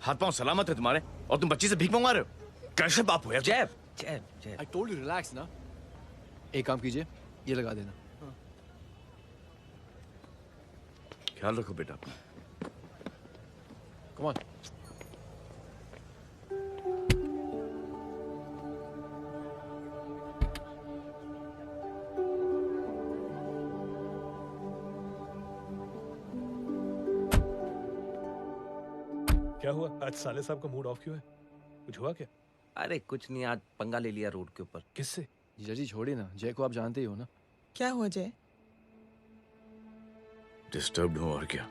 S15: हाथ पांव सलामत है तुम्हारे और तुम बच्ची से भीख मंगवा रहे हो? कैसे बाप हो यार?
S12: जैब जैब जैब।
S2: I told you relax ना। एक काम कीजिए, ये लगा देना।
S15: ख्याल रखो बेटा।
S2: Come on।
S6: क्या हुआ आज साले साहब का मूड ऑफ क्यों है? कुछ हुआ क्या?
S12: अरे कुछ नहीं, आज पंगा ले लिया रोड के ऊपर।
S6: किससे?
S2: जीजा जी छोड़िए ना, जय को आप जानते ही हो ना।
S7: क्या हुआ जय?
S15: डिस्टर्ब्ड हूं और क्या।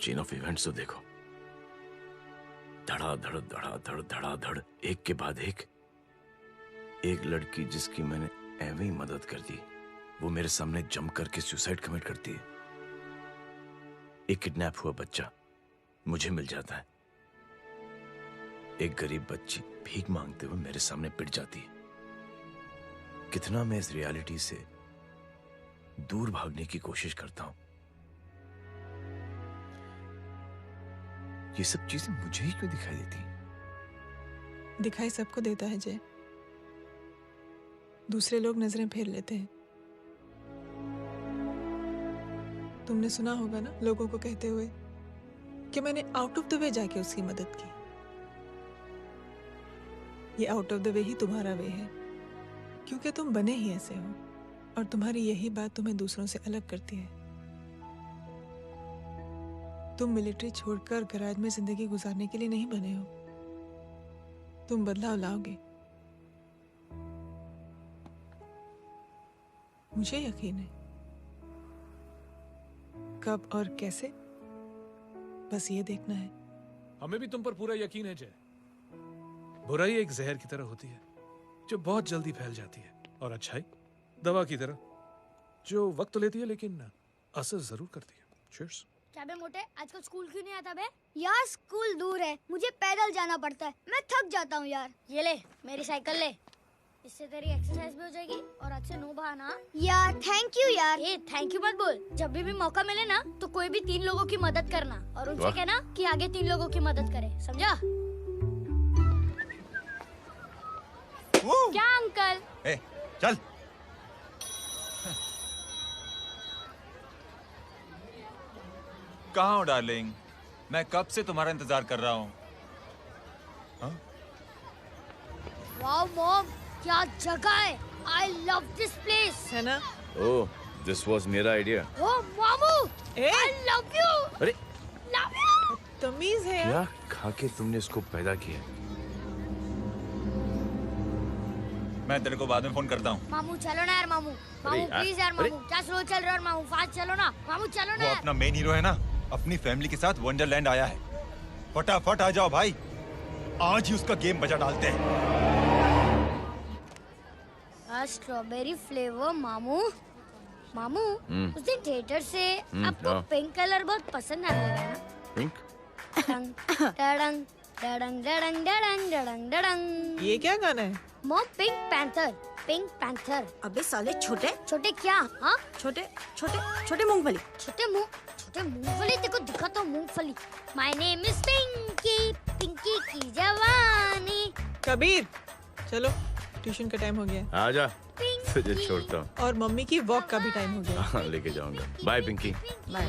S15: चेन ऑफ इवेंट्स तो देखो, धड़ाधड़ धड़ाधड़ धड़ाधड़, एक के बाद एक लड़की जिसकी मैंने एवं ही मदद कर दी, वो मेरे सामने जम करके सुसाइड कमिट करती है। एक किडनैप हुआ बच्चा मुझे मिल जाता है। एक गरीब बच्ची भीख मांगते हुए मेरे सामने पिट जाती है। कितना मैं इस रियलिटी से दूर भागने की कोशिश करता हूं। ये सब चीजें मुझे ही क्यों दिखाई देती?
S7: दिखाई सबको देता है जय, दूसरे लोग नजरें फेर लेते हैं। तुमने सुना होगा ना लोगों को कहते हुए कि मैंने आउट ऑफ द वे जाके उसकी मदद की। ये आउट ऑफ द वे ही तुम्हारा वे है, क्योंकि तुम बने ही ऐसे हो और तुम्हारी यही बात तुम्हें दूसरों से अलग करती है। तुम मिलिट्री छोड़कर गैराज में जिंदगी गुजारने के लिए नहीं बने हो। तुम बदलाव लाओगे, मुझे यकीन है। कब और कैसे, बस ये देखना है।
S6: हमें भी तुम पर पूरा यकीन है जय। बुराई एक जहर की तरह होती है जो बहुत जल्दी फैल जाती है, और अच्छाई दवा की तरह जो वक्त लेती है लेकिन असर जरूर करती है। चीयर्स।
S18: क्या बे मोटे, आजकल स्कूल क्यों नहीं आता बे? यार स्कूल दूर है, मुझे पैदल जाना पड़ता है, मैं थक जाता हूँ यार। ये ले मेरी साइकिल ले, इससे तेरी एक्सरसाइज भी हो जाएगी और आज से नो बहाना। यार थैंक यू यार। ए थैंक यू मत बोल, जब भी मौका मिले ना तो कोई भी 3 लोगों की मदद करना और उनसे कहना कि आगे 3 लोगों की मदद करे, समझा? क्या अंकल?
S1: ए, चल। कहाँ हो डार्लिंग? मैं कब से तुम्हारा इंतजार कर रहा हूँ।
S18: वाओ मॉम, क्या जगह है। I love this place.
S7: है ना?
S15: ओह, दिस वाज मेरा आइडिया।
S18: ओह मामू, I love you.
S15: अरे
S18: love you.
S7: तमीज है।
S15: क्या खा के तुमने इसको पैदा किया?
S1: मैं तेरे को बाद में फोन करता हूँ।
S18: मामू चलो ना यार, मामू मामू प्लीज यार, मामू क्या स्लो चल रहे हो मामू, फास्ट चलो ना मामू, चलो ना।
S1: वो अपना मेन हीरो है ना, अपनी फैमिली के साथ वंडरलैंड आया है। फटाफट आ जाओ भाई, आज ही उसका गेम बजा डालते हैं।
S18: स्ट्रॉबेरी फ्लेवर मामू। मामू उस दिन थिएटर से आपको
S15: हाँ।
S18: पिंक कलर बहुत पसंद आने लगा ना?
S15: पिंक?
S18: डडंग डडंग डडंग डडंग डडंग डडंग डडंग।
S7: ये क्या गाना है?
S18: Mom pink panther, pink panther.
S22: अबे साले छोटे
S18: छोटे क्या? हाँ
S22: छोटे छोटे छोटे मूंगफली।
S18: छोटे मूंगफली, देखो दिखाता हूँ मूंगफली। My name is Pinki, Pinki की जवानी।
S7: कबीर चलो, ट्यूशन का टाइम हो गया।
S15: आजा, तुझे छोड़ता हूँ।
S7: और मम्मी की वॉक का भी टाइम हो गया।
S15: हाँ, लेके जाऊंगा। Bye Pinky.
S22: Bye.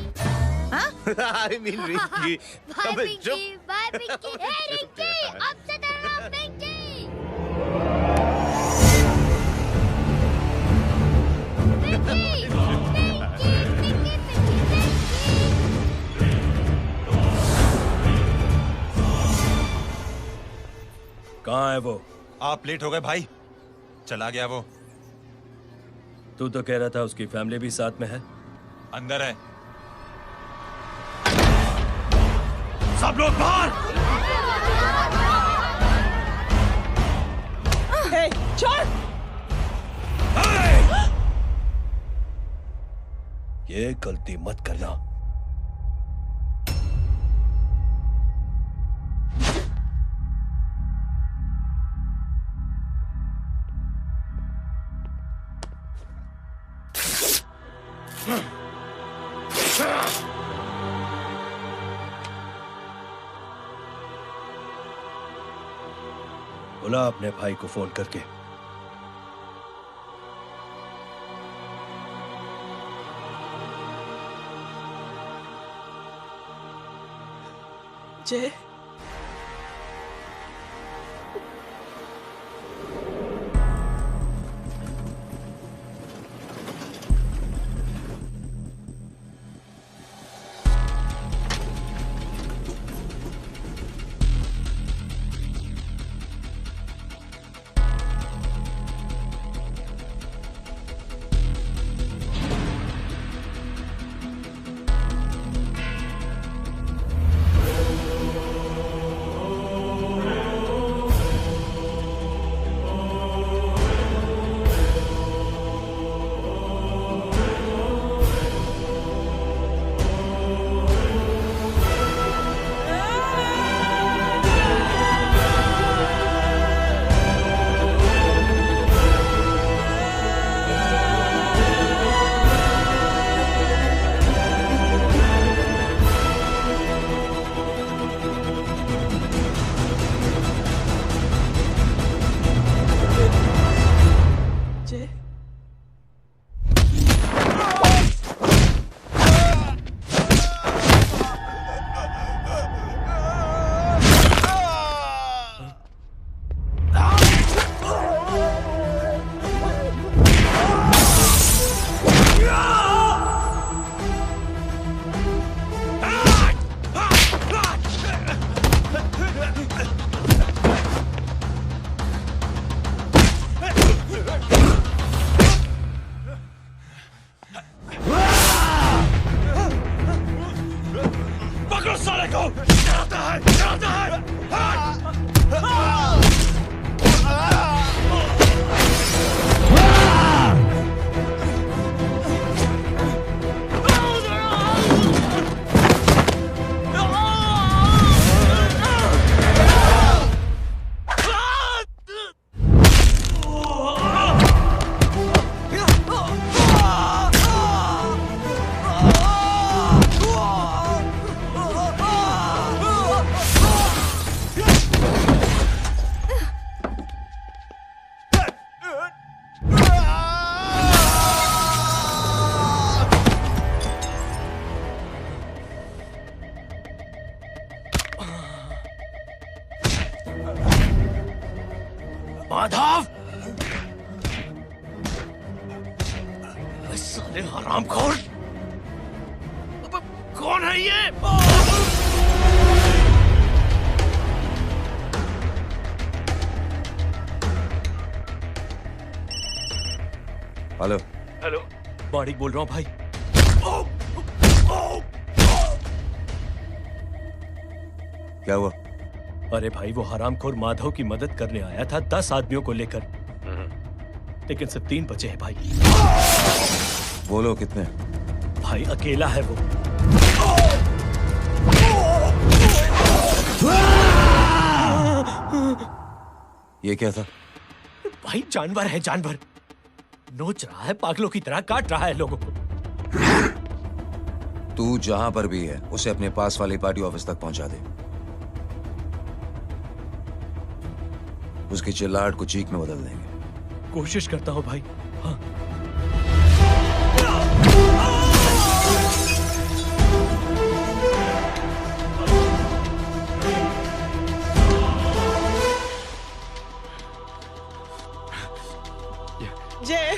S15: I mean Rinky.
S18: Bye Pinky, bye Pinky. Hey Rinky, अब से तेरा नाम पिंकी।
S6: कहाँ है वो?
S1: आप लेट हो गए भाई, चला गया वो।
S6: तू तो कह रहा था उसकी फैमिली भी साथ में है।
S1: अंदर है। सब लोग बाहर।
S7: छोड़।
S6: ये गलती मत करना।
S4: बुला अपने भाई को फोन करके।
S7: जय,
S15: माधव, साले हरामखोर, कौन है ये?
S19: हेलो
S4: हेलो, माणिक बोल रहा हूँ भाई।
S19: क्या हुआ?
S4: अरे भाई, वो हरामखोर माधव की मदद करने आया था 10 आदमियों को लेकर, लेकिन सिर्फ 3 बचे हैं भाई।
S19: बोलो कितने?
S4: भाई अकेला है वो।
S19: ये क्या था?
S4: भाई जानवर है, जानवर। नोच रहा है, पागलों की तरह काट रहा है लोगों को।
S19: तू जहां पर भी है उसे अपने पास वाली पार्टी ऑफिस तक पहुंचा दे। उसकी चिल्लाहट को चीख में बदल देंगे।
S4: कोशिश करता हूं भाई। हाँ।
S7: जय,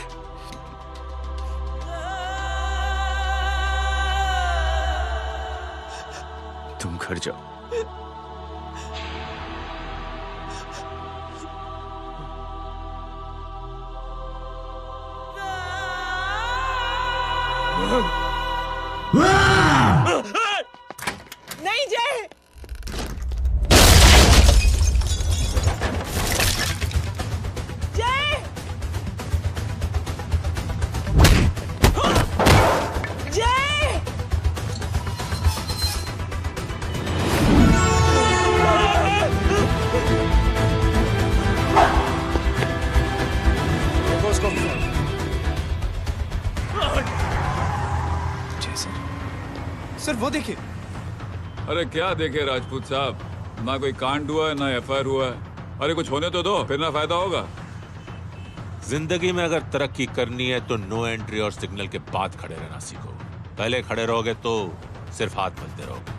S15: तुम घर जाओ।
S7: नहीं जय, जय, जय,
S6: सर वो देखिए।
S13: अरे क्या देखे राजपूत साहब, ना कोई कांड हुआ है ना एफआईआर हुआ है।
S3: अरे कुछ होने तो दो, फिर ना फायदा होगा।
S13: जिंदगी में अगर तरक्की करनी है तो नो एंट्री और सिग्नल के बाद खड़े रहना सीखो। पहले खड़े रहोगे तो सिर्फ हाथ मलते रहोगे।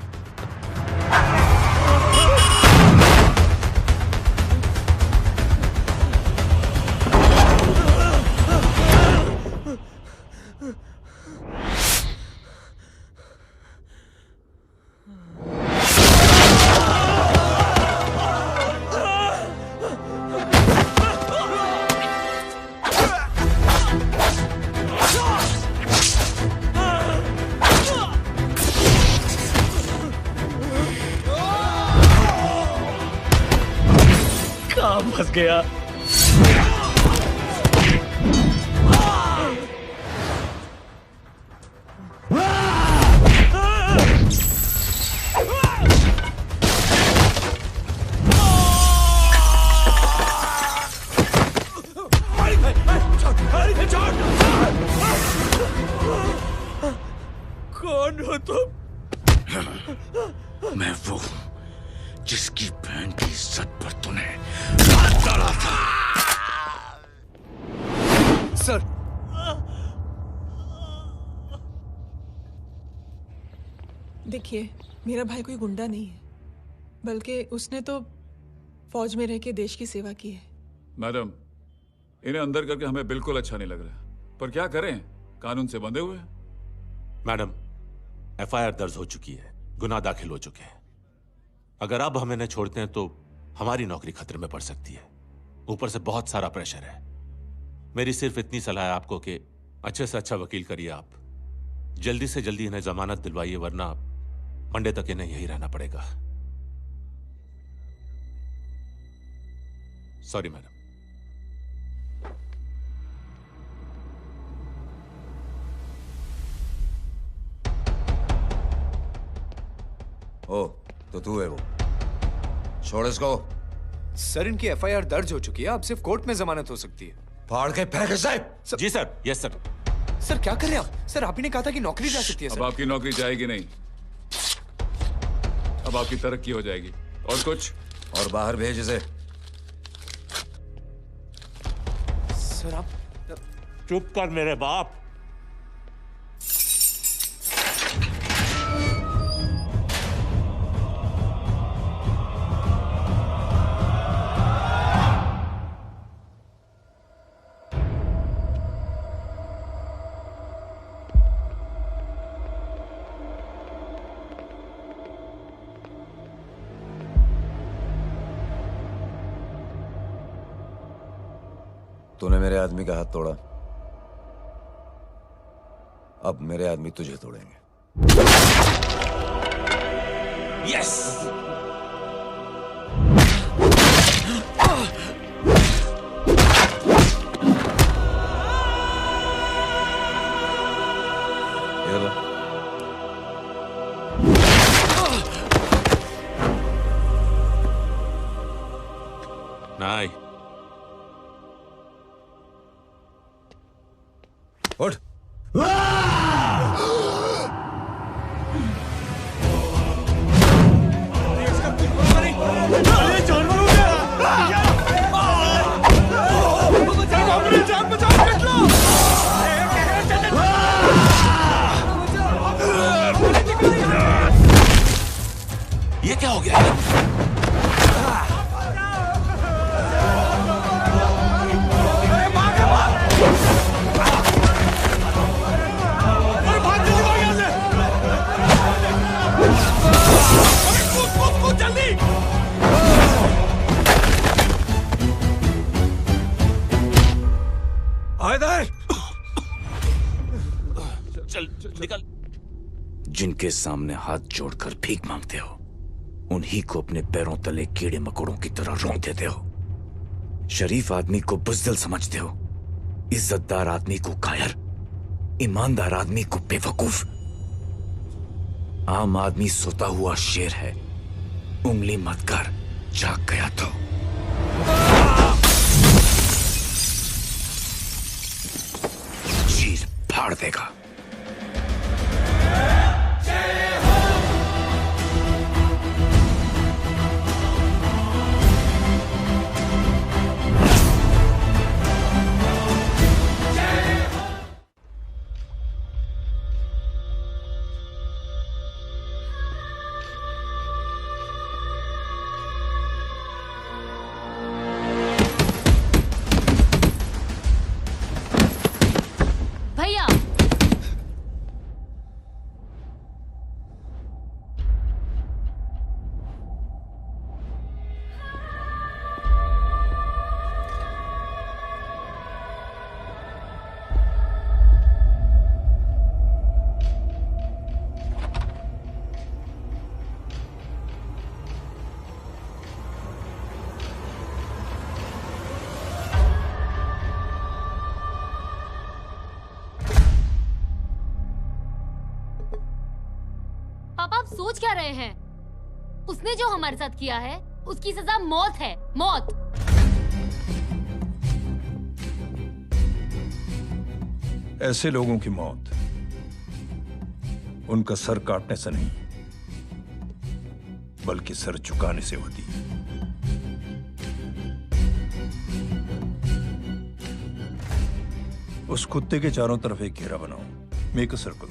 S4: फंस गया।
S3: कौन हो तुम?
S15: मैं वो हूं जिसकी बहन की इज्जत पर तूने हाथ डाला था।
S2: सर,
S7: देखिए, मेरा भाई कोई गुंडा नहीं है, बल्कि उसने तो फौज में रह के देश की सेवा की है।
S3: मैडम, इन्हें अंदर करके हमें बिल्कुल अच्छा नहीं लग रहा, पर क्या करें, कानून से बंधे हुए।
S13: मैडम, एफआईआर दर्ज हो चुकी है, गुनाह दाखिल हो चुके हैं। अगर अब हम इन्हें छोड़ते हैं तो हमारी नौकरी खतरे में पड़ सकती है। ऊपर से बहुत सारा प्रेशर है। मेरी सिर्फ इतनी सलाह है आपको कि अच्छे से अच्छा वकील करिए आप। जल्दी से जल्दी इन्हें जमानत दिलवाइए, वरना मंडे तक इन्हें यही रहना पड़ेगा। Sorry madam.
S19: ओ, तो तू है वो। छोड़ इसको।
S2: सर, इनकी एफआईआर दर्ज हो चुकी है, अब सिर्फ कोर्ट में जमानत हो सकती है।
S19: फाड़ के फेंक साहब।
S13: जी सर। Yes sir.
S2: सर क्या कर रहे हैं आप? सर, आप ही ने कहा था कि नौकरी जा सकती है।
S3: अब आपकी नौकरी जाएगी नहीं, अब आपकी तरक्की हो जाएगी। और कुछ?
S19: और बाहर भेज इसे।
S2: सर आप
S13: चुप कर मेरे बाप।
S19: तूने मेरे आदमी का हाथ तोड़ा, अब मेरे आदमी तुझे तोड़ेंगे।
S13: यस।
S19: ये लो।
S13: नहीं।
S19: उठ।
S13: ये क्या हो गया? चल निकल।
S15: जिनके सामने हाथ जोड़कर भीख मांगते हो, उन्हीं को अपने पैरों तले कीड़े मकोड़ों की तरह रोक देते हो। शरीफ आदमी को बुज़दिल समझते हो, इज्जतदार आदमी को कायर, ईमानदार आदमी को बेवकूफ। आम आदमी सोता हुआ शेर है, उंगली मत कर, जाग गया तो। चीर फाड़ देगा।
S8: पापा आप सोच क्या रहे हैं? उसने जो हमारे साथ किया है उसकी सजा मौत है, मौत।
S9: ऐसे लोगों की मौत उनका सर काटने से नहीं बल्कि सर झुकाने से होती है। उस कुत्ते के चारों तरफ एक घेरा बनाओ, मेक अ सर्कल।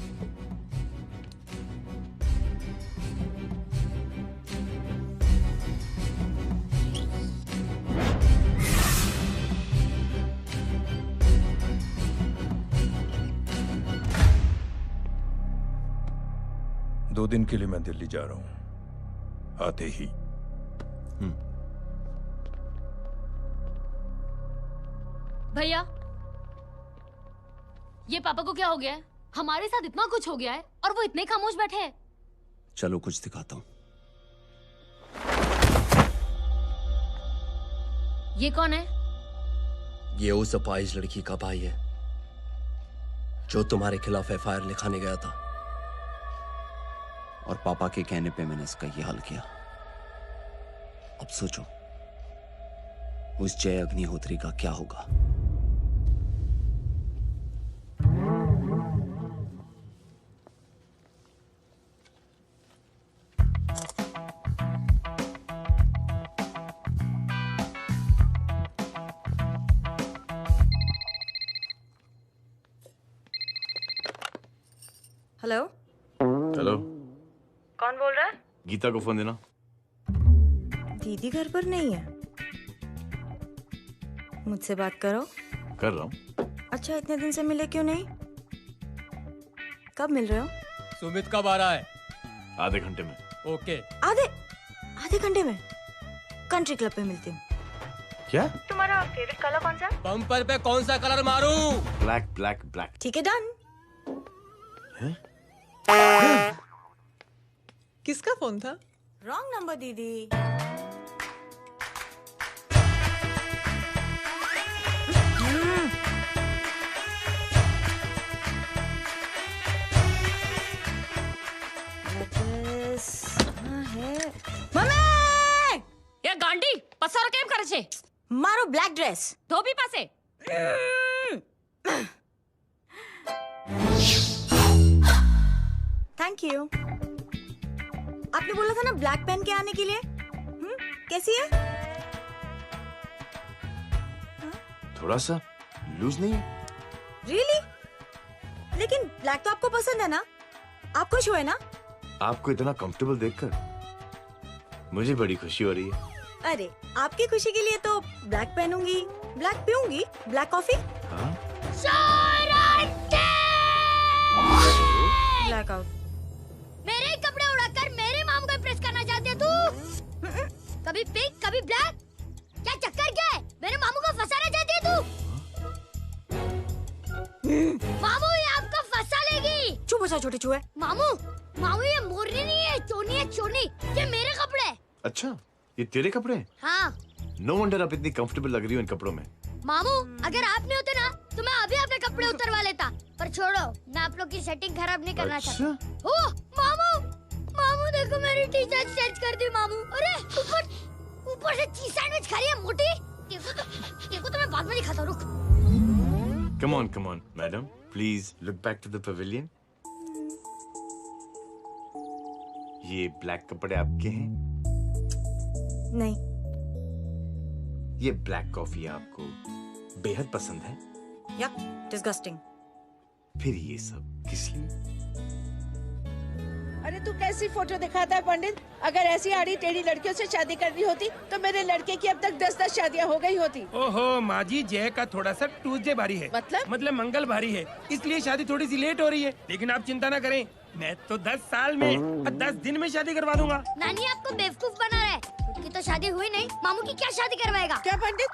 S9: दो दिन के लिए मैं दिल्ली जा रहा हूं, आते ही।
S8: भैया, ये पापा को क्या हो गया है? हमारे साथ इतना कुछ हो गया है और वो इतने खामोश बैठे हैं।
S15: चलो कुछ दिखाता हूँ।
S8: ये कौन है?
S5: ये उस अपाहिज लड़की का भाई है जो तुम्हारे खिलाफ एफआईआर लिखाने गया था,
S15: और पापा के कहने पे मैंने इसका ये हाल किया। अब सोचो उस जय अग्निहोत्री का क्या होगा।
S22: हेलो
S15: हेलो,
S22: कौन बोल रहा है?
S15: गीता को फोन देना।
S22: दीदी घर पर नहीं है। मुझसे बात करो।
S15: कर रहा हूँ।
S22: अच्छा, इतने दिन से मिले क्यों नहीं? कब मिल रहे हो?
S4: सुमित कब आ रहा है?
S15: आधे घंटे में।
S4: ओके।
S22: आधे घंटे में कंट्री क्लब पे मिलती हूँ।
S15: क्या?
S22: तुम्हारा फेवरेट कलर कौन सा?
S4: बम्पर पे कौन सा कलर मारूं?
S15: Black black black.
S22: ठीक है, डन।
S7: किसका फोन था?
S22: रॉन्ग नंबर दीदी।
S8: ये गांडी पसारो केम करे छे?
S22: मारो ब्लैक ड्रेस
S8: धोबी पासे।
S22: Thank you. आपने बोला था ना ब्लैक पेन के आने के लिए। कैसी है?
S15: थोड़ा सा लूज नहीं है?
S22: रियली? लेकिन ब्लैक तो आपको पसंद है ना? आप खुश हुए ना?
S15: आपको इतना कंफर्टेबल देखकर मुझे बड़ी खुशी हो रही है।
S22: अरे, आपकी खुशी के लिए तो ब्लैक पहनूंगी, ब्लैक पीऊंगी, ब्लैक कॉफी।
S15: हाँ?
S22: Black out.
S18: मेरे कपड़े उड़ाकर मेरे मामू को इम्प्रेस करना चाहती है तू? कभी पिंक, कभी ब्लैक। क्या चक्कर क्या है? मेरे मामू को फंसाना चाहती है तू? मामू ये आपको फंसा लेगी।
S22: चुप हो जा छोटे चूहे।
S18: मामू ये मोरनी नहीं है, चोनी है, चोनी। ये मेरे कपड़े हैं।
S15: अच्छा, ये तेरे कपड़े हैं?
S18: हाँ।
S15: नो वंडर आप इतनी कंफर्टेबल लग रही हो इन कपड़ों में।
S18: मामू, अगर आप नहीं होते ना तो मैं अभी आपके कपड़े उतरवा लेता। पर छोड़ो, मैं आप लोग की सेटिंग खराब नहीं करना चाहता। ओह, मामू देखो मेरी टी शर्ट चेंज कर दी मामू। अरे ऊपर से चीज सैंडविच खा रही है मोटी। देखो तो मैं बाद में दिखाता हूँ, रुक।
S15: Come on, madam. Please look back to the pavilion. ये ब्लैक कपड़े आपके हैं?
S22: नहीं।
S15: ये ब्लैक कॉफी आपको बेहद पसंद है?
S22: यक, डिस्गस्टिंग।
S15: फिर ये सब किस लिए?
S25: अरे तू कैसी फोटो दिखाता है पंडित? अगर ऐसी आड़ी टेढ़ी लड़कियों से शादी करनी होती तो मेरे लड़के की अब तक 10-10 शादियां हो गई होती।
S6: ओहो माँ जी, जय का थोड़ा सा ट्यूसडे भारी है। मतलब मंगल भारी है, इसलिए शादी थोड़ी सी लेट हो रही है। लेकिन आप चिंता ना करें, मैं तो 10 साल में और 10 दिन में शादी करवा दूंगा।
S18: नानी आपको बेवकूफ बना रहा है। खुद की तो शादी हुई नहीं, मामू की क्या शादी करवाएगा?
S25: क्या पंडित,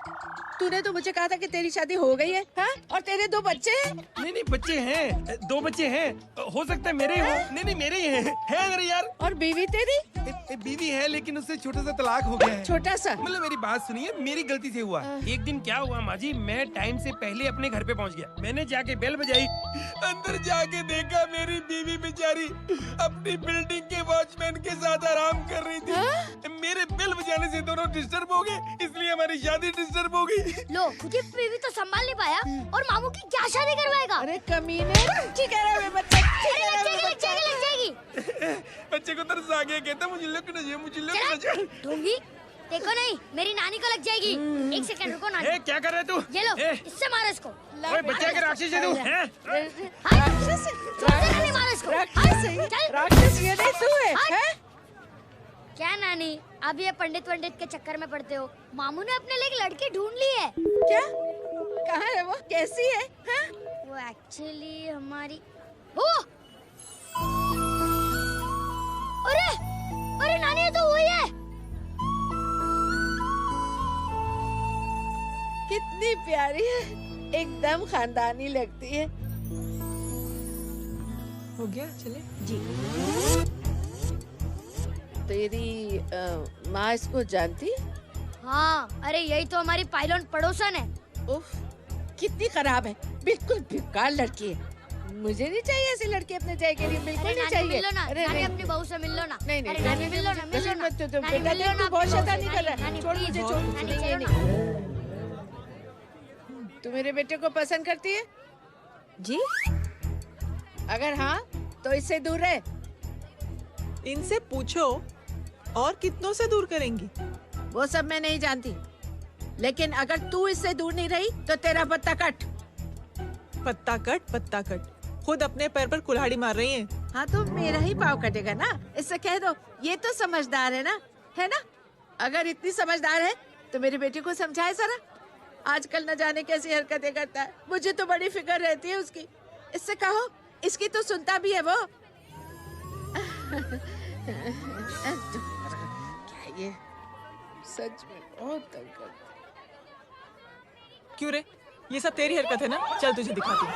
S25: तूने तो मुझे कहा था कि तेरी शादी हो गई है, हाँ? और तेरे 2 बच्चे हैं?
S6: नहीं बच्चे हैं, 2 बच्चे हैं। हो सकता है मेरे ही हो। नहीं मेरे ही हैं। है अगर यार।
S25: और बीवी तेरी?
S6: बीवी है लेकिन उससे छोटा सा तलाक हो गया है।
S25: छोटा सा?
S6: मतलब मेरी बात सुनिए, मेरी गलती से हुआ। एक दिन क्या हुआ माँ जी, मैं टाइम से पहले अपने घर पे पहुँच गया। मैंने जाके बेल बजाई, अंदर जाके देखा मेरी बीवी बेचारी अपनी बिल्डिंग के वॉचमैन के साथ आराम कर रही थी। मेरे बेल बजाने से दोनों डिस्टर्ब हो गए, इसलिए हमारी शादी डिस्टर्ब हो गई।
S18: लो, खुद की बीवी तो संभाल नहीं पाया और मामू की क्या शादी करवाएगा?
S25: अरे कमीने, ठीक कह रहे हो बच्चे,
S18: लग जाएगी।
S6: बच्चे को तरस आ गया, कहता मुझे लगना चाहिए, मुझे लगना चाहिए।
S18: ढोंगी, देखो नहीं, मेरी नानी को लग जाएगी। एक सेकंड रुको नानी।
S6: क्या कर रहे तू?
S18: ये लो, इससे मारो इसको।
S6: ओए बच्चे के राक्षस है तू, हैं?
S25: राक्षस ये नहीं तू है?
S18: क्या नानी, अब ये पंडित के चक्कर में पड़ते हो? मामू ने अपने लिए एक लड़की ढूंढ ली है।
S25: क्या? कहाँ है वो? कैसी है? हाँ?
S18: वो एक्चुअली हमारी अरे नानी, ये तो वही है।
S25: कितनी प्यारी है, एकदम खानदानी लगती है।
S7: हो गया, चले
S25: जी। तेरी माँ इसको जानती?
S18: हाँ, अरे यही तो हमारी पाइलॉन पड़ोसन है।
S25: उफ, कितनी खराब है, बिल्कुल बेकार लड़की है। मुझे नहीं चाहिए ऐसी लड़की अपने जय के लिए, बिल्कुल नहीं चाहिए।
S18: मिल लो ना,
S25: अरे
S18: नानी अपनी बहू से मिल लो ना।
S25: नहीं
S18: अरे नानी मिल लो ना, मिल लो ना।
S25: बेटा देख, तू बहुत शैतानी कर रहा है। छोड़ मुझे, छोड़। नहीं। तू मेरे बेटे को पसंद करती है?
S7: जी।
S25: अगर हाँ तो इससे दूर रहे।
S7: इनसे पूछो और कितनों से दूर करेंगी?
S25: वो सब मैं नहीं जानती, लेकिन अगर तू इससे दूर नहीं रही तो तेरा पत्ता कट।
S7: पत्ता कट, खुद अपने पैर पर कुल्हाड़ी मार रही हैं।
S25: हाँ तो मेरा ही पाँव कटेगा ना, इससे कह दो। ये तो समझदार है ना, है ना? अगर इतनी समझदार है तो मेरे बेटे को समझाए जरा। आजकल न जाने कैसी हरकतें करता है, मुझे तो बड़ी फिक्र रहती है उसकी। इससे कहो, इसकी तो सुनता भी है वो। क्या ये सच में बहुत तंग करता है।
S7: क्यों रे, ये सब तेरी हरकत है ना? चल तुझे दिखाती हूँ।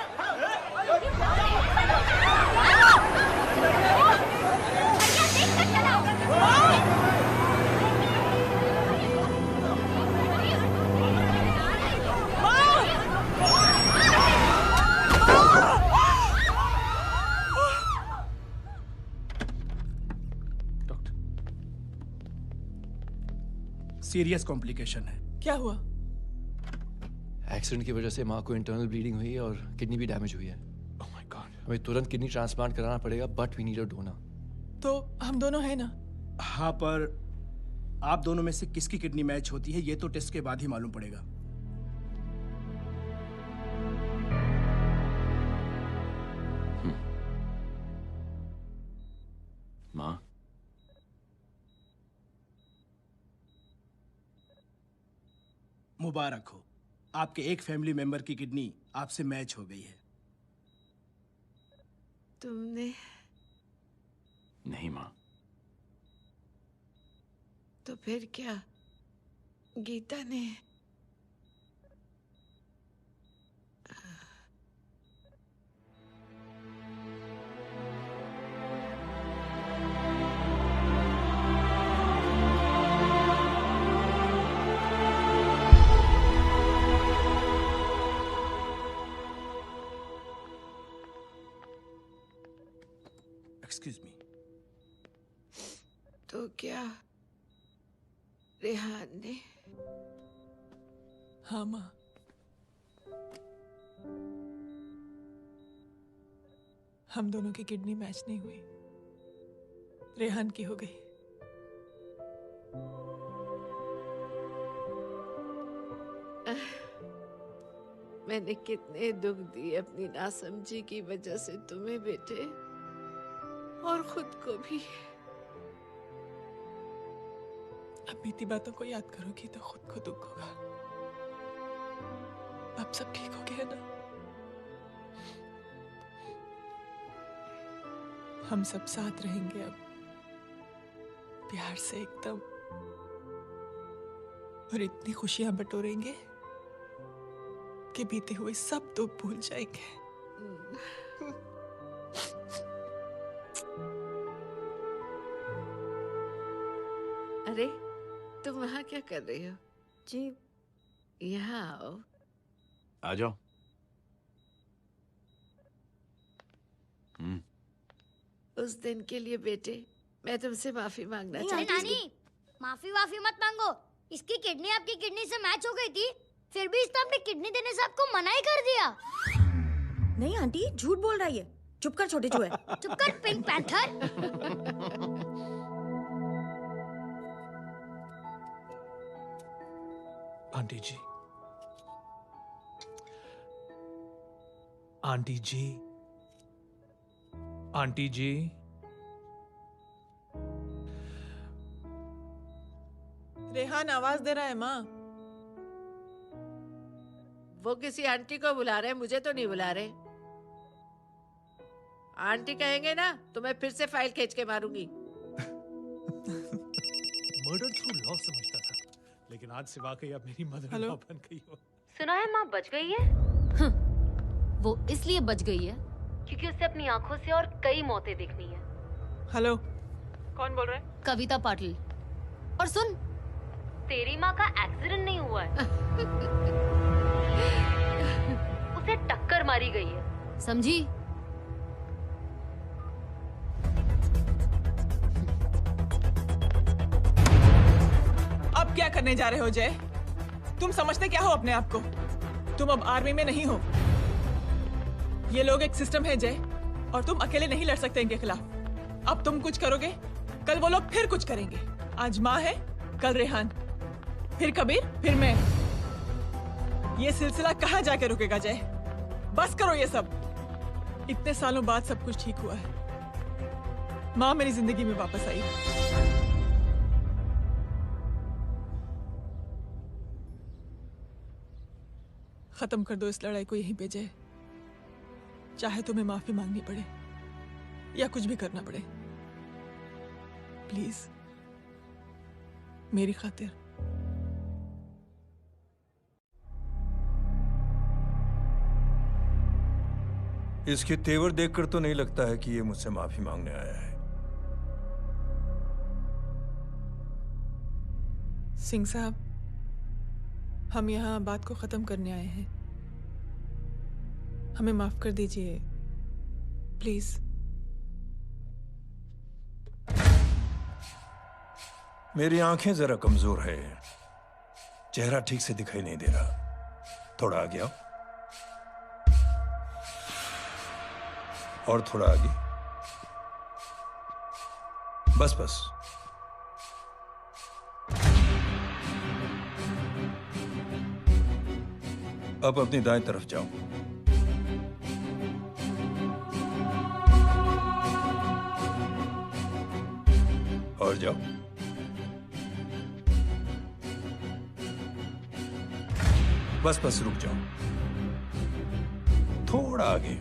S6: सीरियस कॉम्प्लिकेशन है।
S7: क्या हुआ?
S2: एक्सीडेंट की वजह से माँ को इंटरनल ब्लीडिंग हुई है और किडनी भी डैमेज हुई है।
S6: Oh my god.
S2: हमें तुरंत किडनी ट्रांसप्लांट कराना पड़ेगा, but we need a donor.
S7: तो हम दोनों हैं ना?
S6: हाँ, पर आप दोनों में से किसकी किडनी मैच होती है ये तो टेस्ट के बाद ही मालूम पड़ेगा।
S13: माँ,
S6: मुबारक हो, आपके एक फैमिली मेंबर की किडनी आपसे मैच हो गई है।
S25: तुमने?
S13: नहीं माँ।
S25: तो फिर क्या गीता ने?
S6: Excuse me.
S25: तो क्या रेहान ने?
S7: हाँ माँ, हम दोनों की किडनी मैच नहीं हुई, रेहान की हो गई।
S25: मैंने कितने दुख दिए अपनी नासमझी की वजह से तुम्हें बेटे, और खुद को भी।
S7: अब बीती बातों को याद करोगी तो खुद को दुख होगा। अब सब ठीक हो गया ना? हम सब साथ रहेंगे अब, प्यार से एकदम, और इतनी खुशियां बटोरेंगे कि बीते हुए सब दुख भूल जाएंगे।
S25: अरे तुम वहाँ क्या कर रही हो?
S22: जी
S25: यहाँ आओ।
S15: आ जाओ।
S25: उस दिन के लिए बेटे मैं तुमसे माफी मांगना
S18: अरे
S25: चाहती हूँ।
S18: नानी, माफी वाफी मत मांगो। इसकी किडनी आपकी किडनी से मैच हो गई थी, फिर भी इसने अपनी किडनी देने से आपको मना ही कर दिया।
S22: नहीं आंटी, झूठ बोल रही है। चुप कर छोटे चूहे।
S18: चुप कर पिंक पैंथर।
S6: आंटी जी, आंटी जी, आंटी जी,
S7: रेहान आवाज दे रहा है माँ।
S25: वो किसी आंटी को बुला रहे, मुझे तो नहीं बुला रहे। आंटी कहेंगे ना तो मैं फिर से फाइल खींच के मारूंगी।
S6: मर्डर थ्रू लॉ समझता था, लेकिन आज से वाकई अब मेरी मदर लॉ बन गई हो।
S8: सुना है माँ बच गई है। वो इसलिए बच गई है क्योंकि उसे अपनी आंखों से और कई मौतें देखनी है।
S7: हेलो, कौन बोल रहा है?
S8: कविता पाटिल। और सुन, तेरी माँ का एक्सीडेंट नहीं हुआ है, उसे टक्कर मारी गई है, समझी?
S7: अब क्या करने जा रहे हो जय? तुम समझते क्या हो अपने आप को? तुम अब आर्मी में नहीं हो। ये लोग एक सिस्टम है जय, और तुम अकेले नहीं लड़ सकते इनके खिलाफ। अब तुम कुछ करोगे, कल वो लोग फिर कुछ करेंगे। आज माँ है, कल रेहान, फिर कबीर, फिर मैं। ये सिलसिला कहाँ जाके रुकेगा जय? बस करो ये सब। इतने सालों बाद सब कुछ ठीक हुआ है। माँ मेरी जिंदगी में वापस आई। खत्म कर दो इस लड़ाई को यहीं पे जय। चाहे तुम्हें माफी मांगनी पड़े या कुछ भी करना पड़े, प्लीज मेरी खातिर।
S9: इसके तेवर देखकर तो नहीं लगता है कि ये मुझसे माफी मांगने आया है।
S7: सिंह साहब, हम यहाँ बात को खत्म करने आए हैं। हमें माफ कर दीजिए प्लीज।
S9: मेरी आंखें जरा कमजोर है, चेहरा ठीक से दिखाई नहीं दे रहा। थोड़ा आगे आओ, और थोड़ा आगे। बस बस। अब अपनी दाएं तरफ जाओ। और जाओ। बस बस रुक जाओ, थोड़ा आगे।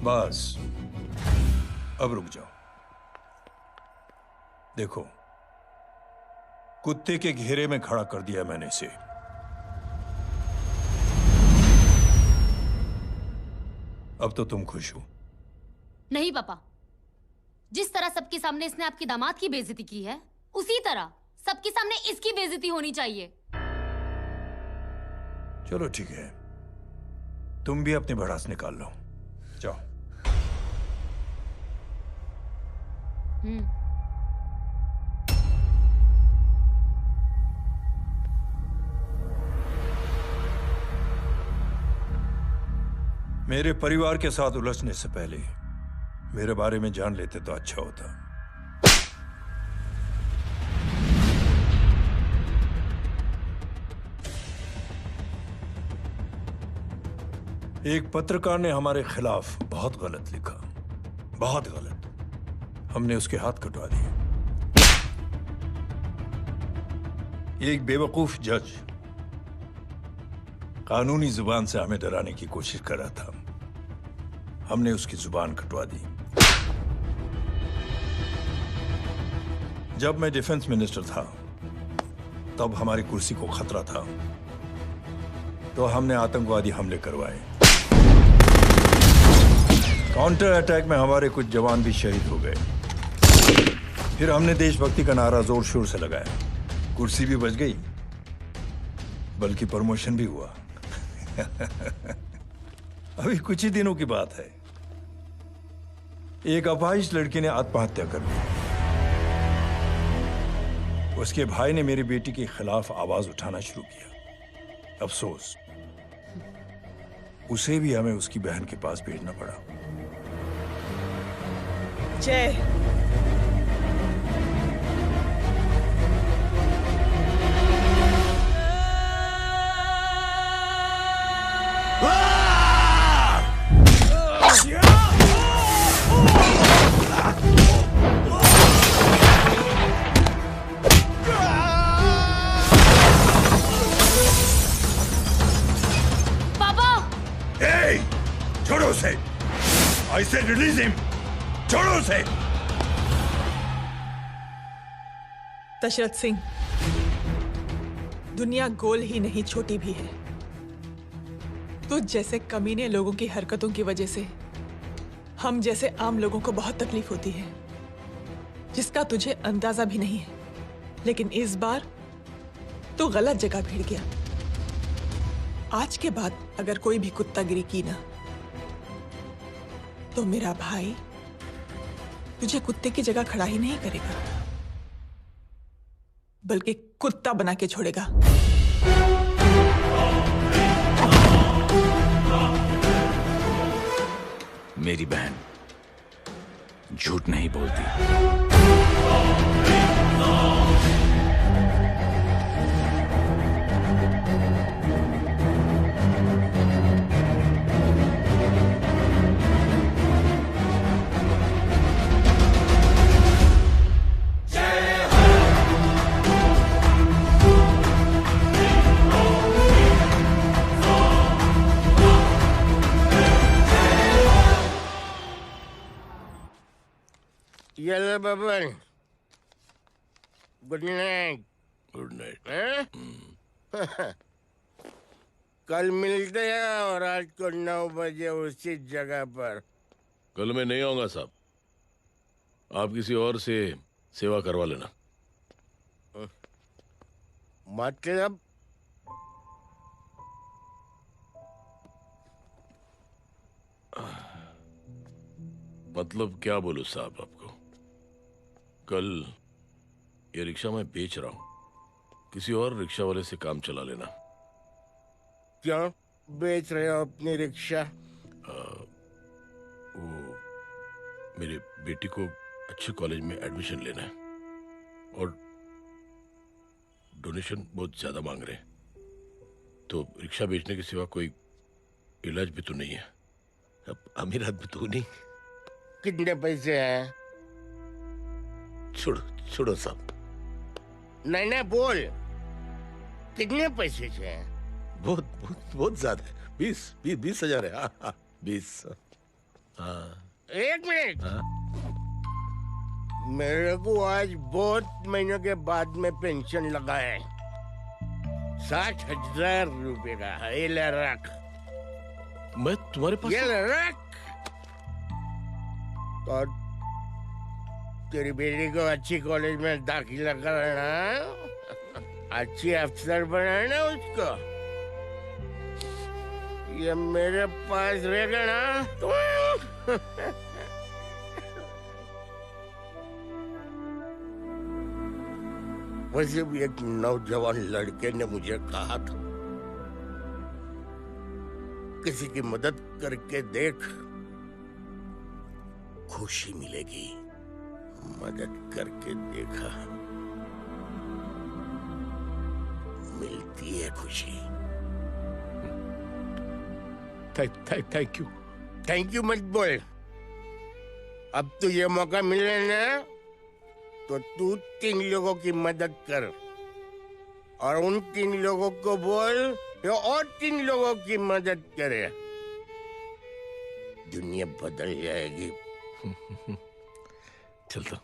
S9: बस अब रुक जाओ। देखो, कुत्ते के घेरे में खड़ा कर दिया मैंने इसे। अब तो तुम खुश हो?
S8: नहीं पापा, जिस तरह सबके सामने इसने आपकी दामाद की बेइज्जती की है, उसी तरह सबके सामने इसकी बेइज्जती होनी चाहिए।
S9: चलो ठीक है, तुम भी अपनी भड़ास निकाल लो। जाओ। मेरे परिवार के साथ उलझने से पहले मेरे बारे में जान लेते तो अच्छा होता। एक पत्रकार ने हमारे खिलाफ बहुत गलत लिखा, बहुत गलत। हमने उसके हाथ कटवा दिए। एक बेवकूफ जज कानूनी जुबान से हमें डराने की कोशिश कर रहा था। हमने उसकी जुबान कटवा दी। जब मैं डिफेंस मिनिस्टर था, तब हमारी कुर्सी को खतरा था, तो हमने आतंकवादी हमले करवाए। काउंटर अटैक में हमारे कुछ जवान भी शहीद हो गए। फिर हमने देशभक्ति का नारा जोर शोर से लगाया। कुर्सी भी बच गई, बल्कि प्रमोशन भी हुआ। अभी कुछ ही दिनों की बात है, एक अपाहिज लड़की ने आत्महत्या कर ली। उसके भाई ने मेरी बेटी के खिलाफ आवाज उठाना शुरू किया। अफसोस, उसे भी हमें उसकी बहन के पास भेजना पड़ा।
S7: जय,
S9: छोड़ो उसे! I said release him! छोड़ो उसे!
S7: दशरथ सिंह, दुनिया गोल ही नहीं छोटी भी है। तुझ जैसे कमीने लोगों की हरकतों की वजह से हम जैसे आम लोगों को बहुत तकलीफ होती है, जिसका तुझे अंदाजा भी नहीं है। लेकिन इस बार तू गलत जगह भिड़ गया। आज के बाद अगर कोई भी कुत्तागिरी की ना, तो मेरा भाई तुझे कुत्ते की जगह खड़ा ही नहीं करेगा, बल्कि कुत्ता बना के छोड़ेगा।
S15: मेरी बहन झूठ नहीं बोलती।
S23: चलो Baban, good night.
S15: Good night.
S23: कल मिलते हैं और आज को 9 बजे उसी जगह पर।
S15: कल मैं नहीं आऊंगा साहब, आप किसी और से सेवा करवा लेना।
S23: मतलब?
S15: मतलब क्या बोलूं साहब आपको। कल ये रिक्शा मैं बेच रहा हूं, किसी और रिक्शा वाले से काम चला लेना।
S23: क्यों बेच रहे हो अपनी रिक्शा?
S15: वो मेरे बेटी को अच्छे कॉलेज में एडमिशन लेना है और डोनेशन बहुत ज्यादा मांग रहे हैं, तो रिक्शा बेचने के सिवा कोई इलाज भी तो नहीं है। अब अमीर आदमी तो नहीं।
S23: कितने पैसे हैं?
S15: छोड़ो छोड़ो साहब।
S23: नहीं बोल, कितने पैसे हैं?
S15: बहुत बहुत बहुत ज्यादा है। 20,000 है। हाँ 20। हाँ
S23: 1 मिनट। मेरे को आज बहुत महीनों के बाद में पेंशन लगा है। 60,000 रुपए का। ये ले रख।
S15: मैं तुम्हारे पास?
S23: ये ले रख। और तेरी बेटी को अच्छी कॉलेज में दाखिला कराना, अच्छी अफसर बनाना उसको। ये मेरे पास रहेगा ना तो वैसे भी एक नौजवान लड़के ने मुझे कहा था, किसी की मदद करके देख, खुशी मिलेगी। मदद करके देखा, मिलती है खुशी।
S15: Thank you.
S23: थैंक यू मत बोल। अब तो ये मौका मिले ना, तो तू 3 लोगों की मदद कर और उन 3 लोगों को बोल जो और 3 लोगों की मदद करे। दुनिया बदल जाएगी।
S15: चलता।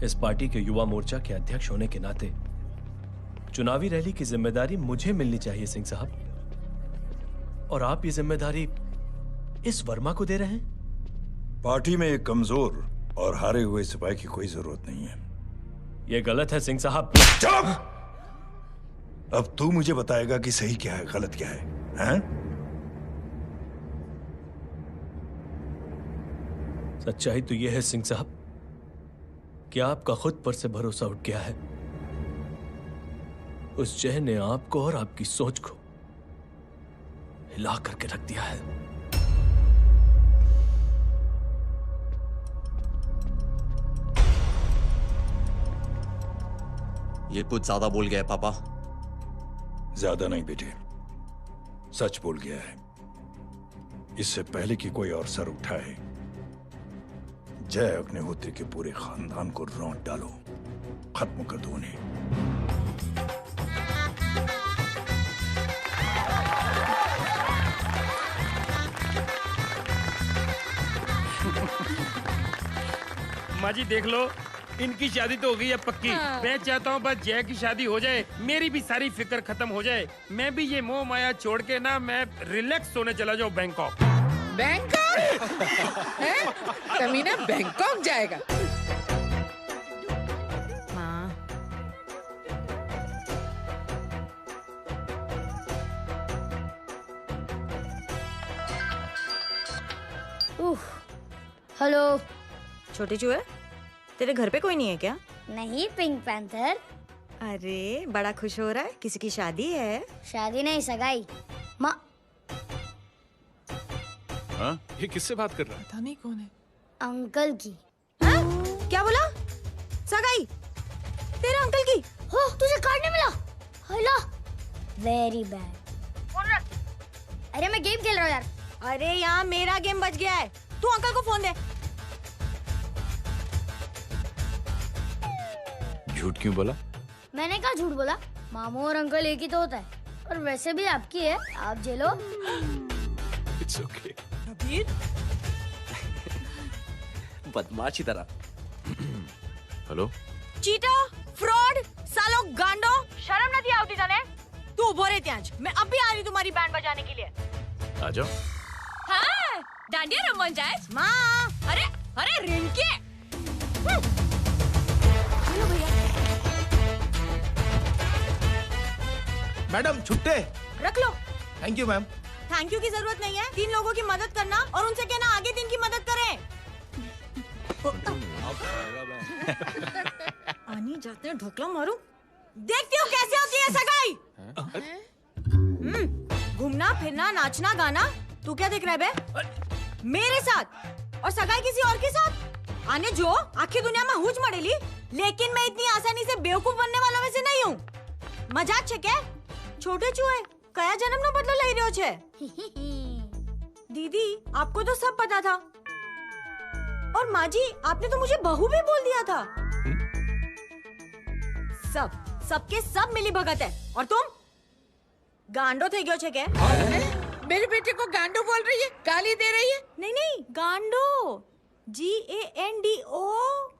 S4: इस पार्टी के युवा मोर्चा के अध्यक्ष होने के नाते चुनावी रैली की जिम्मेदारी मुझे मिलनी चाहिए सिंह साहब, और आप ये जिम्मेदारी इस वर्मा को दे रहे हैं?
S9: पार्टी में एक कमजोर और हारे हुए सिपाही की कोई जरूरत नहीं है।
S4: यह गलत है सिंह साहब।
S9: चुप! अब तू मुझे बताएगा कि सही क्या है, गलत क्या है, हैं?
S4: सच्चाई तो यह है सिंह साहब कि आपका खुद पर से भरोसा उठ गया है। उस जय ने आपको और आपकी सोच को हिला करके रख दिया है।
S1: ये कुछ ज्यादा बोल गया है पापा।
S9: ज्यादा नहीं बेटे, सच बोल गया है। इससे पहले कि कोई और सर उठाए, जय अग्निहोत्री के पूरे खानदान को रौंद डालो, खत्म कर दो उन्हें।
S6: माँ जी देख लो, इनकी शादी तो हो गई है पक्की।
S22: हाँ।
S6: मैं चाहता हूँ बस जय की शादी हो जाए, मेरी भी सारी फिक्र खत्म हो जाए। मैं भी ये मोह माया छोड़ के ना मैं रिलैक्स होने चला जाऊँ बैंकॉक।
S25: बैंकॉक? हैं? कमीना बैंकॉक जाएगा?
S18: हेलो।
S22: छोटे चूहे, तेरे घर पे कोई नहीं है क्या?
S18: नहीं, पिंक पैंथर।
S22: अरे बड़ा खुश हो रहा है, किसी की शादी है?
S18: शादी नहीं, सगाई। माँ।
S2: हाँ? ये किससे बात कर रहा है?
S7: पता नहीं कौन है।
S18: अंकल की।
S22: हाँ? क्या बोला? सगाई? तेरे अंकल की?
S18: हो, तुझे कार्ड नहीं मिला? हेलो। Very bad. फोन रख। अरे मैं गेम खेल रहा हूँ यार।
S22: अरे यहाँ मेरा गेम बच गया है, तू अंकल को फोन दे।
S15: झूठ क्यों बोला?
S18: मैंने कहा झूठ बोला? मामू और अंकल एक ही तो होता है, और वैसे भी आपकी है, आप झेलो।
S2: It's okay.
S7: कबीर,
S12: बदमाश की तरह।
S15: हेलो?
S22: चीटा, फ्रॉड, सालो गांडो, शर्म नहीं आवती तने? तू उभो रे त्यांज, मैं अब भी आ रही तुम्हारी बैंड बजाने के लिए।
S15: आ जाओ।
S22: हाँ, डांडिया रमन जाए? माँ, अरे, अरे रिंकी। हेलो भैया।
S5: मैडम छुट्टे।
S22: रख लो।
S5: Thank you ma'am.
S22: Thank you की जरूरत नहीं है, 3 लोगों की मदद करना और उनसे कहना आगे 3 की मदद करें। आनी जाते हैं ढोकला मारूं। देखती हो कैसे होती है सगाई? घूमना फिरना नाचना गाना, तू क्या देख रहा है बे? मेरे साथ और सगाई किसी और के साथ? आने जो आखिर दुनिया में हुज मड़ेली, लेकिन मैं इतनी आसानी से बेवकूफ बनने वाला में से नहीं हूँ। मजाक छे क्या? छोटे चूहे कया जन्म नो बदलो लई रह्यो छे? दीदी आपको तो सब पता था, और माँ जी आपने तो मुझे बहू भी बोल दिया था। सबके सब मिली भगत है, और तुम गांडो थे गयो छे क्या?
S25: मेरे बेटे को गांडो बोल रही है, गाली दे रही है?
S22: नहीं नहीं, गांडो, GANDO।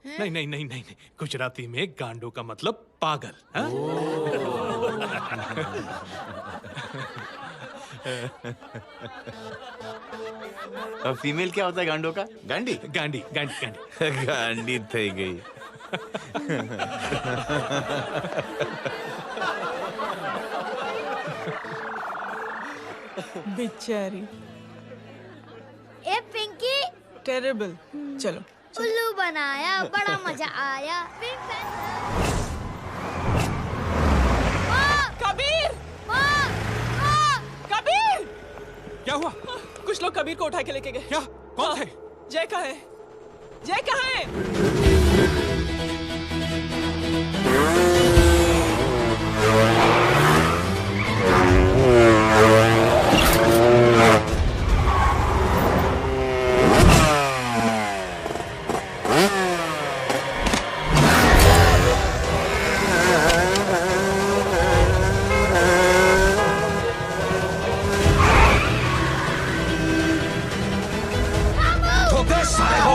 S2: नहीं नहीं नहीं नहीं, गुजराती में गांडो का मतलब पागल। हाँ?
S15: फीमेल क्या होता है गांडो का? गांडी?
S2: गांडी गांडी गांडी।
S15: गांडी थई गई।
S7: बेचारी।
S18: ए पिंकी।
S7: टेरिबल। चलो।
S18: उल्लू बनाया, बड़ा मजा आया। Pink panther.
S7: कबीर! कबीर!
S2: क्या हुआ?
S7: कुछ लोग कबीर को उठा के लेके गए।
S2: क्या? कौन थे?
S7: जय कहाँ है? जय कहाँ है?
S1: ठोक दे साले को।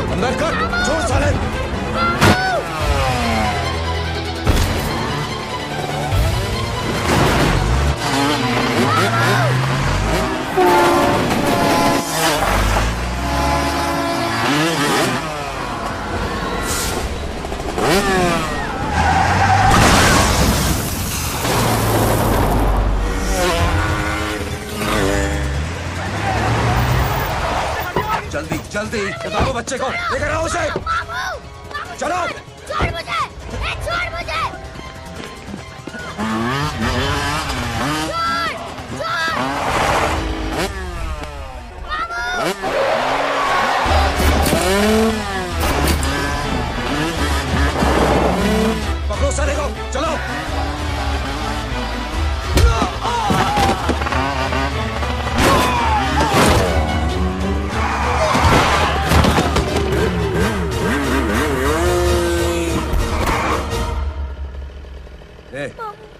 S19: अंदर कर, छोड़ साले। जल्दी जल्दी बताओ बच्चे को, लेकर आओ उसे। चलो।
S18: छोड़ मुझे, छोड़ मुझे।
S19: पकड़ो साले को, चलो।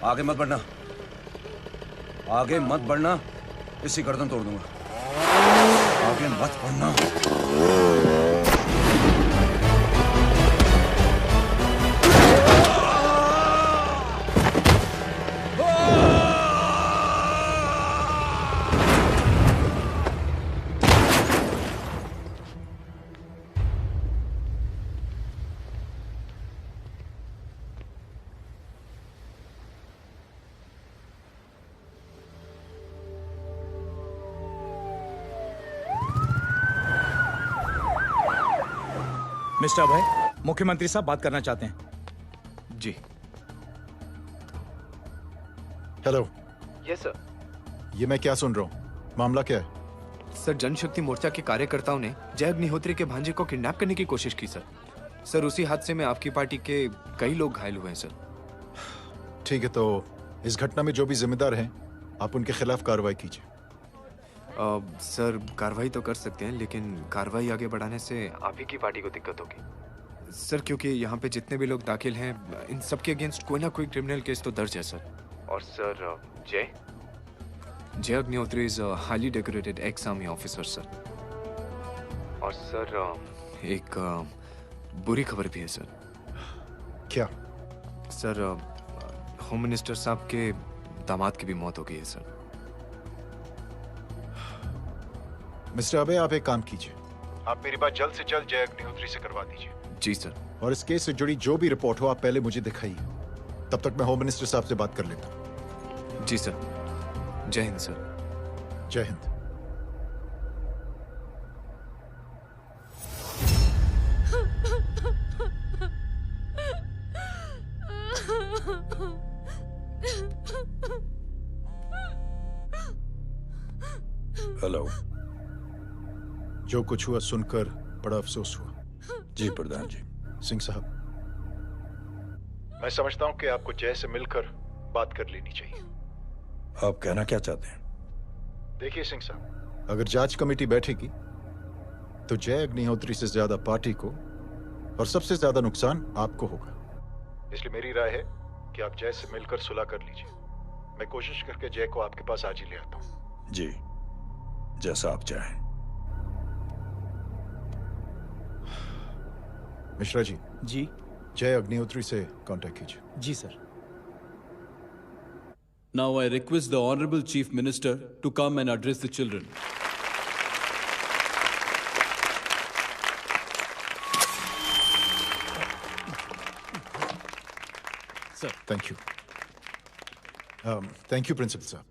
S19: आगे मत बढ़ना, आगे मत बढ़ना, इसी गर्दन तोड़ दूंगा। आगे मत बढ़ना।
S1: मिस्टर अभय, मुख्यमंत्री साहब बात करना चाहते हैं।
S14: जी।
S17: हेलो।
S14: Yes sir.
S17: ये मैं क्या सुन रहा हूँ? मामला क्या है?
S14: सर, जनशक्ति मोर्चा के कार्यकर्ताओं ने जय अग्निहोत्री के भांजे को किडनैप करने की कोशिश की सर। सर, उसी हादसे में आपकी पार्टी के कई लोग घायल हुए हैं सर।
S17: ठीक है, तो इस घटना में जो भी जिम्मेदार हैं, आप उनके खिलाफ कार्रवाई कीजिए।
S14: सर, कार्रवाई तो कर सकते हैं, लेकिन कार्रवाई आगे बढ़ाने से आप ही की पार्टी को दिक्कत होगी सर, क्योंकि यहाँ पे जितने भी लोग दाखिल हैं, इन सबके अगेंस्ट कोई ना कोई क्रिमिनल केस तो दर्ज है सर। और सर, जय Agnihotri is highly decorated ex army officer sir. और सर, एक बुरी खबर भी है सर।
S17: क्या?
S14: सर, होम मिनिस्टर साहब के दामाद की भी मौत हो गई है सर।
S17: मिस्टर अबे, आप एक काम कीजिए, आप मेरी बात जल्द से जल्द जय अग्निहोत्री से करवा दीजिए।
S14: जी सर।
S17: और इस केस से जुड़ी जो भी रिपोर्ट हो, आप पहले मुझे दिखाइए। तब तक मैं होम मिनिस्टर साहब से बात कर लेता हूँ।
S14: जी सर। जय हिंद सर।
S17: जय हिंद।
S9: हेलो।
S17: जो कुछ हुआ सुनकर बड़ा अफसोस हुआ।
S9: जी प्रधान जी।
S17: सिंह साहब, मैं समझता हूं कि आपको जय से मिलकर बात कर लेनी चाहिए।
S9: आप कहना क्या चाहते हैं?
S17: देखिए सिंह साहब, अगर जांच कमेटी बैठेगी तो जय अग्निहोत्री से ज्यादा पार्टी को और सबसे ज्यादा नुकसान आपको होगा। इसलिए मेरी राय है कि आप जय से मिलकर सुलह कर लीजिए। मैं कोशिश करके जय को आपके पास आज ही ले आता हूं।
S9: जी, जैसा आप चाहें।
S17: मिश्रा जी।
S20: जी।
S17: जय अग्निहोत्री से कांटेक्ट कीजिए।
S20: जी sir. Now I request the Honorable Chief Minister to come and address the children.
S17: Sir, thank you. Thank you principal साहब।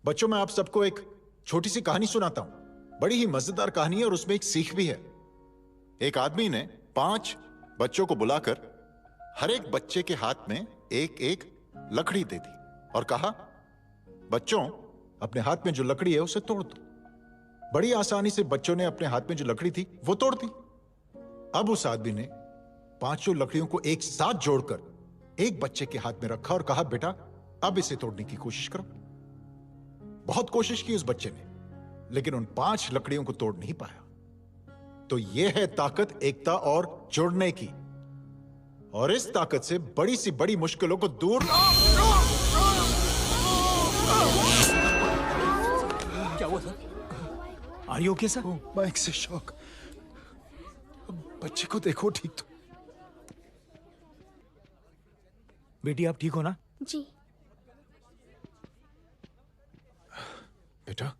S17: बच्चों, मैं आप सबको एक छोटी सी कहानी सुनाता हूं। बड़ी ही मजेदार कहानी है और उसमें एक सीख भी है। एक आदमी ने 5 बच्चों को बुलाकर हर एक बच्चे के हाथ में एक एक लकड़ी दे दी और कहा, बच्चों, अपने हाथ में जो लकड़ी है उसे तोड़ दो। बड़ी आसानी से बच्चों ने अपने हाथ में जो लकड़ी थी वो तोड़ दी। अब उस आदमी ने 5 लकड़ियों को एक साथ जोड़कर एक बच्चे के हाथ में रखा और कहा, बेटा अब इसे तोड़ने की कोशिश करो। बहुत कोशिश की उस बच्चे ने, लेकिन उन 5 लकड़ियों को तोड़ नहीं पाया। तो यह है ताकत एकता और जुड़ने की। और इस ताकत से बड़ी सी बड़ी मुश्किलों को दूर।
S9: क्या हुआ sir? Are you okay sir?
S17: Mike से शॉक। बच्चे को देखो ठीक तो।
S9: बेटी आप ठीक हो ना?
S18: जी।
S17: बेटा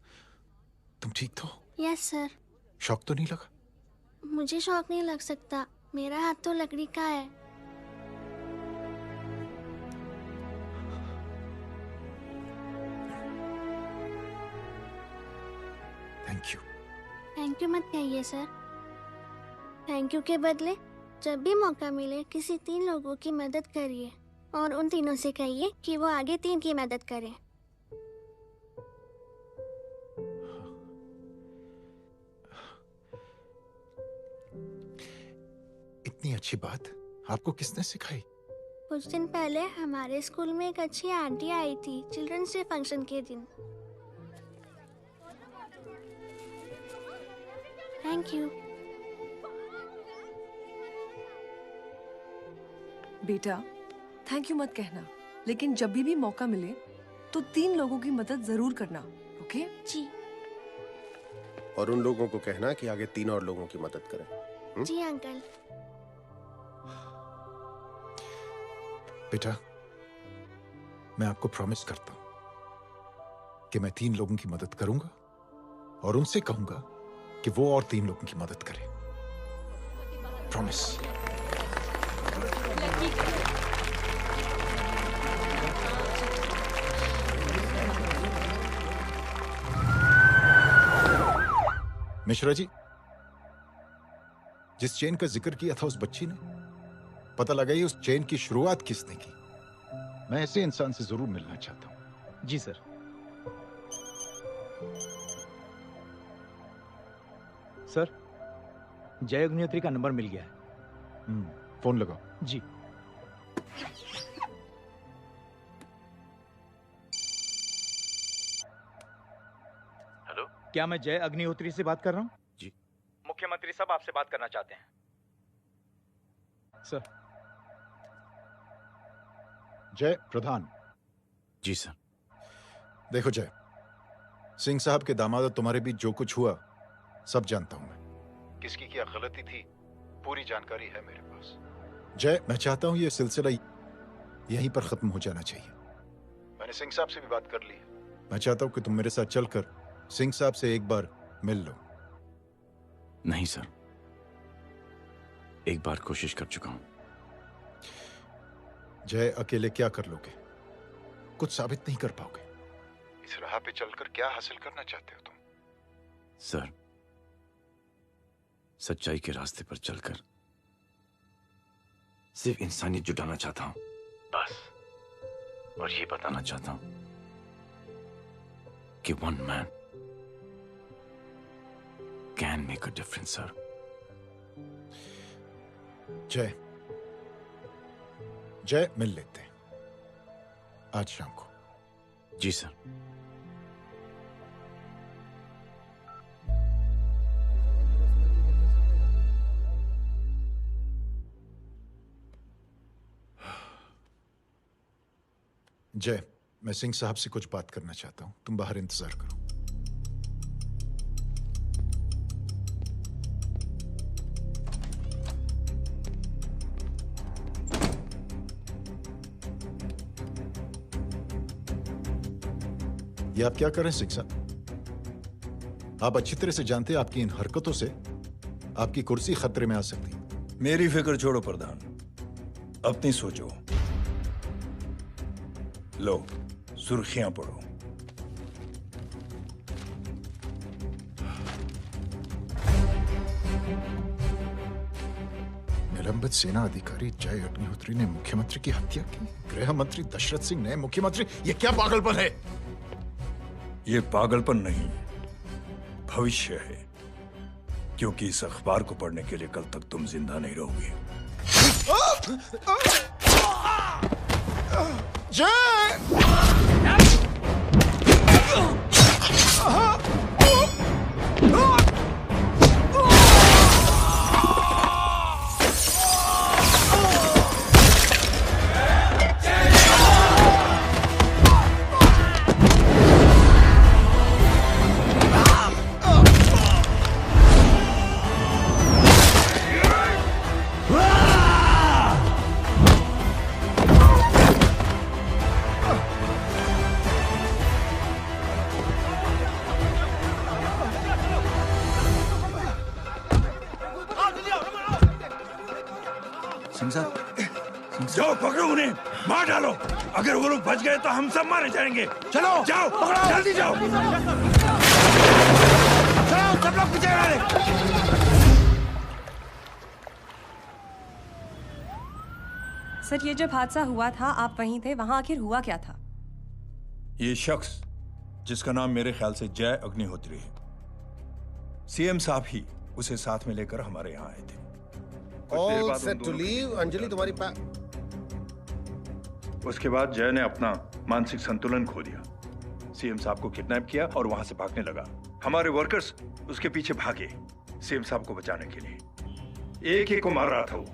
S17: तुम ठीक तो?
S18: Yes sir.
S17: शॉक तो नहीं लगा?
S18: मुझे शौक नहीं लग सकता, मेरा हाथ तो लकड़ी का है।
S17: Thank you.
S18: थैंक यू मत कहिए सर। थैंक यू के बदले जब भी मौका मिले किसी 3 लोगों की मदद करिए और उन तीनों से कहिए कि वो आगे 3 की मदद करें।
S17: इतनी अच्छी बात आपको किसने सिखाई?
S18: कुछ दिन पहले हमारे स्कूल में एक अच्छी आंटी आई थी चिल्ड्रंस डे फंक्शन के दिन। Thank you.
S10: बेटा थैंक यू मत कहना, लेकिन जब भी मौका मिले तो 3 लोगों की मदद जरूर करना, ओके?
S18: जी।
S23: और उन लोगों को कहना कि आगे 3 और लोगों की मदद करें।
S18: जी अंकल।
S17: बेटा मैं आपको प्रॉमिस करता हूं कि मैं 3 लोगों की मदद करूंगा और उनसे कहूंगा कि वो और 3 लोगों की मदद करें। प्रॉमिस। मिश्रा जी, जिस चेन का जिक्र किया था उस बच्ची ने, पता लगाइए उस चेन की शुरुआत किसने की। मैं ऐसे इंसान से जरूर मिलना चाहता हूं।
S9: जी सर। सर जय अग्निहोत्री का नंबर मिल गया है।
S17: फोन लगाओ।
S9: जी।
S19: हेलो,
S9: क्या मैं जय अग्निहोत्री से बात कर रहा हूँ?
S19: जी।
S9: मुख्यमंत्री साहब आपसे बात करना चाहते हैं सर।
S17: जय प्रधान।
S19: जी सर।
S17: देखो जय, सिंह साहब के दामाद तुम्हारे बीच जो कुछ हुआ सब जानता हूं मैं। किसकी क्या गलती थी पूरी जानकारी है मेरे पास। जय मैं चाहता हूं ये सिलसिला यहीं पर खत्म हो जाना चाहिए। मैंने सिंह साहब से भी बात कर ली है। मैं चाहता हूं कि तुम मेरे साथ चलकर सिंह साहब से एक बार मिल लो।
S15: नहीं सर, एक बार कोशिश कर चुका हूं।
S17: जय अकेले क्या कर लोगे? कुछ साबित नहीं कर पाओगे। इस राह पे चलकर क्या हासिल करना चाहते हो तुम?
S15: सर, सच्चाई के रास्ते पर चलकर सिर्फ इंसानियत जुटाना चाहता हूं, बस। और ये बताना चाहता हूं कि one man can make a difference sir.
S17: जय, जय मिल लेते हैं आज शाम को।
S15: जी सर।
S17: जय, मैं सिंह साहब से कुछ बात करना चाहता हूं, तुम बाहर इंतजार करो। ये आप क्या कर रहे हैं सिंह साहब? आप अच्छी तरह से जानते हैं आपकी इन हरकतों से आपकी कुर्सी खतरे में आ सकती है।
S9: मेरी फिक्र छोड़ो प्रधान, अपनी सोचो। लो सुर्खियां पढ़ो।
S17: निलंबित सेना अधिकारी जय अग्निहोत्री ने मुख्यमंत्री की हत्या की। गृह मंत्री दशरथ सिंह ने मुख्यमंत्री, ये क्या पागलपन है?
S9: ये पागलपन नहीं, भविष्य है, क्योंकि इस अखबार को पढ़ने के लिए कल तक तुम जिंदा नहीं रहोगे। जाओ पकड़ो उन्हें, मार डालो। अगर वो लोग बच गए तो हम सब मारे जाएंगे। चलो जाओ, पकड़ो, जल्दी जाओ। चलो सब लोग पीछे आ रहे।
S3: सर, ये जब हादसा हुआ था आप वहीं थे, वहां आखिर हुआ क्या था?
S17: ये शख्स जिसका नाम मेरे ख्याल से जय अग्निहोत्री है, सीएम साहब ही उसे साथ में लेकर हमारे यहाँ आए थे।
S23: All set to leave. Anjali तुम्हारी
S17: उसके बाद जय ने अपना मानसिक संतुलन खो दिया, सीएम साहब को किडनैप किया और वहां से भागने लगा। हमारे वर्कर्स उसके पीछे भागे सीएम साहब को बचाने के लिए। एक को मार रहा था वो।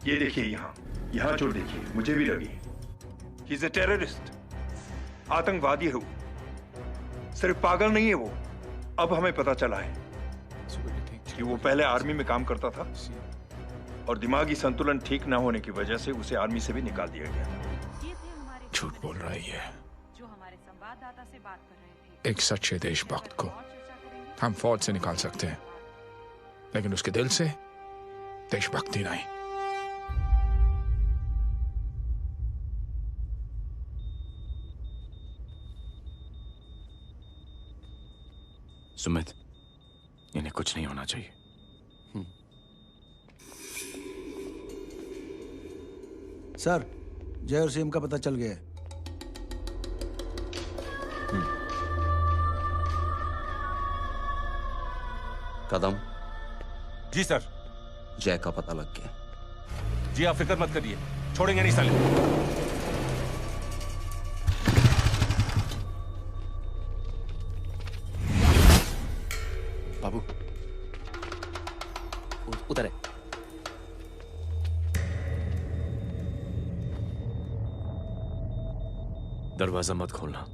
S17: ये देखिए यहाँ चोट देखिए, मुझे भी लगी। ही इज अ टेररिस्ट, आतंकवादी है वो, सिर्फ पागल नहीं है वो। अब हमें पता चला है कि वो पहले आर्मी में काम करता था और दिमागी संतुलन ठीक न होने की वजह से उसे आर्मी से भी निकाल दिया गया।
S11: झूठ बोल रहा है ये।
S3: जो हमारे संवाददाता से बात कर रहे थे।
S11: एक सच्चे देशभक्त को हम फौज से निकाल सकते हैं, लेकिन उसके दिल से देशभक्ति नहीं।
S15: सुमित, इन्हें कुछ नहीं होना चाहिए।
S19: सर, जय और सीएम का पता चल गया है।
S12: कदम।
S13: जी सर।
S12: जय का पता लग गया।
S13: जी आप फिक्र मत करिए, छोड़ेंगे नहीं साले।
S2: बाबू
S12: उधर है।
S15: दरवाजा मत खोलना।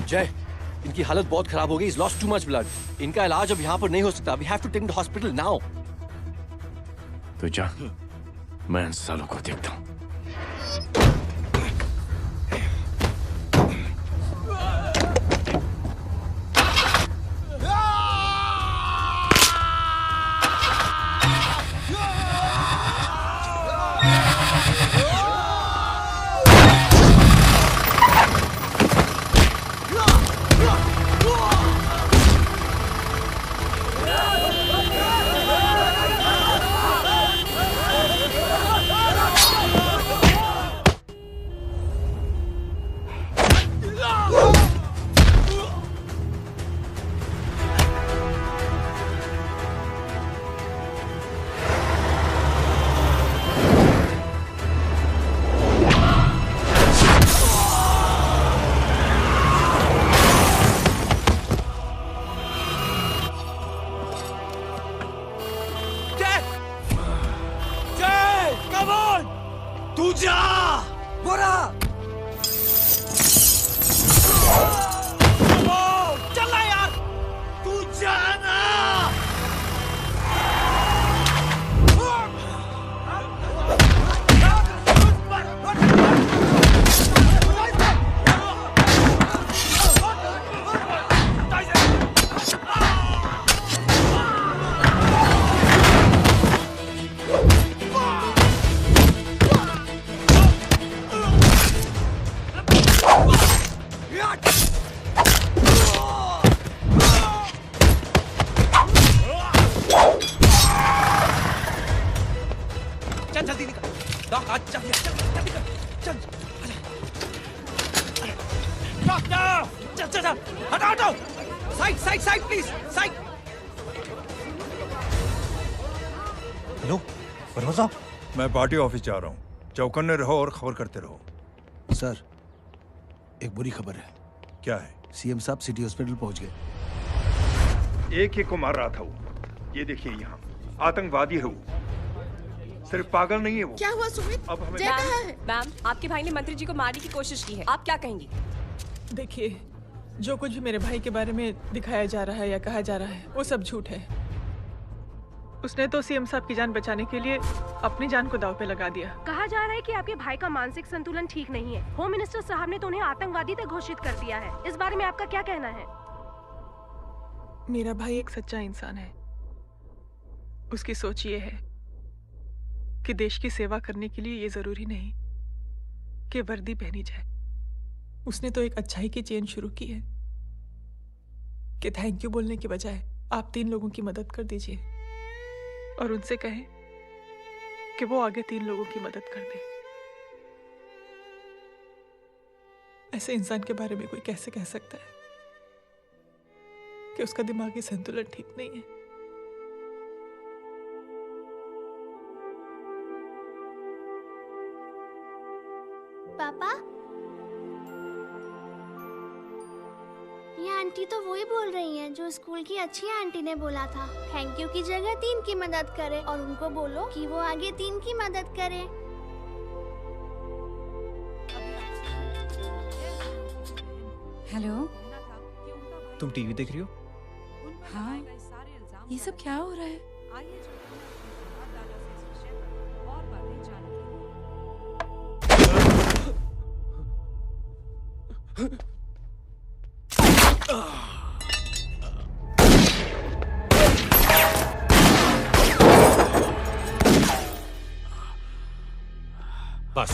S2: जय, इनकी हालत बहुत खराब हो गई। He's lost too much blood. इनका इलाज अब यहाँ पर नहीं हो सकता। We have to take him to hospital now.
S15: तो जा, मैं इन सालों को देखता हूँ।
S5: तू जा।
S12: गोरा
S5: चला यार, तू जाना।
S12: चल जल्दी निकल। डॉक आज चल जल्दी कर। चल डॉक्टर चल चल चल हटाओ हटाओ। Side side side please side.
S9: Hello परवा साहब, मैं पार्टी ऑफिस जा रहा हूँ। चौकन्ने रहो और खबर करते रहो।
S4: सर एक बुरी खबर है।
S9: क्या है?
S4: सीएम साहब सिटी हॉस्पिटल पहुंच गए।
S9: एक को मार रहा था वो। ये देखिए यहाँ आतंकवादी है वो। सिर्फ पागल नहीं है वो।
S22: क्या हुआ सुमित?
S9: अब हमें
S22: जय कहाँ है?
S3: मैम, आपके भाई ने मंत्री जी को मारने की कोशिश की है, आप क्या कहेंगी?
S7: देखिए, जो कुछ भी मेरे भाई के बारे में दिखाया जा रहा है या कहा जा रहा है वो सब झूठ है। उसने तो सीएम साहब की जान बचाने के लिए अपनी जान को दांव पे लगा दिया।
S8: कहा जा रहा है कि आपके भाई का मानसिक संतुलन ठीक नहीं है। होम मिनिस्टर साहब ने तो उन्हें आतंकवादी तक घोषित कर दिया है। इस बारे में आपका क्या कहना है?
S7: मेरा भाई एक सच्चा इंसान है। उसकी सोच ये है कि देश की सेवा करने के लिए ये जरूरी नहीं कि वर्दी पहनी जाए। उसने तो एक अच्छाई की चेन शुरू की है कि थैंक यू बोलने के बजाय आप 3 लोगों की मदद कर दीजिए और उनसे कहें कि वो आगे 3 लोगों की मदद कर दे। ऐसे इंसान के बारे में कोई कैसे कह सकता है कि उसका दिमागी संतुलन ठीक नहीं है?
S18: पापा, ये आंटी तो वही बोल रही हैं जो स्कूल की अच्छी आंटी ने बोला था। थैंक यू की जगह 3 की मदद करे और उनको बोलो कि वो आगे 3 की मदद करे।
S16: हेलो,
S2: तुम टीवी देख रही हो?
S16: हाँ, ये सब क्या हो रहा है?
S13: बस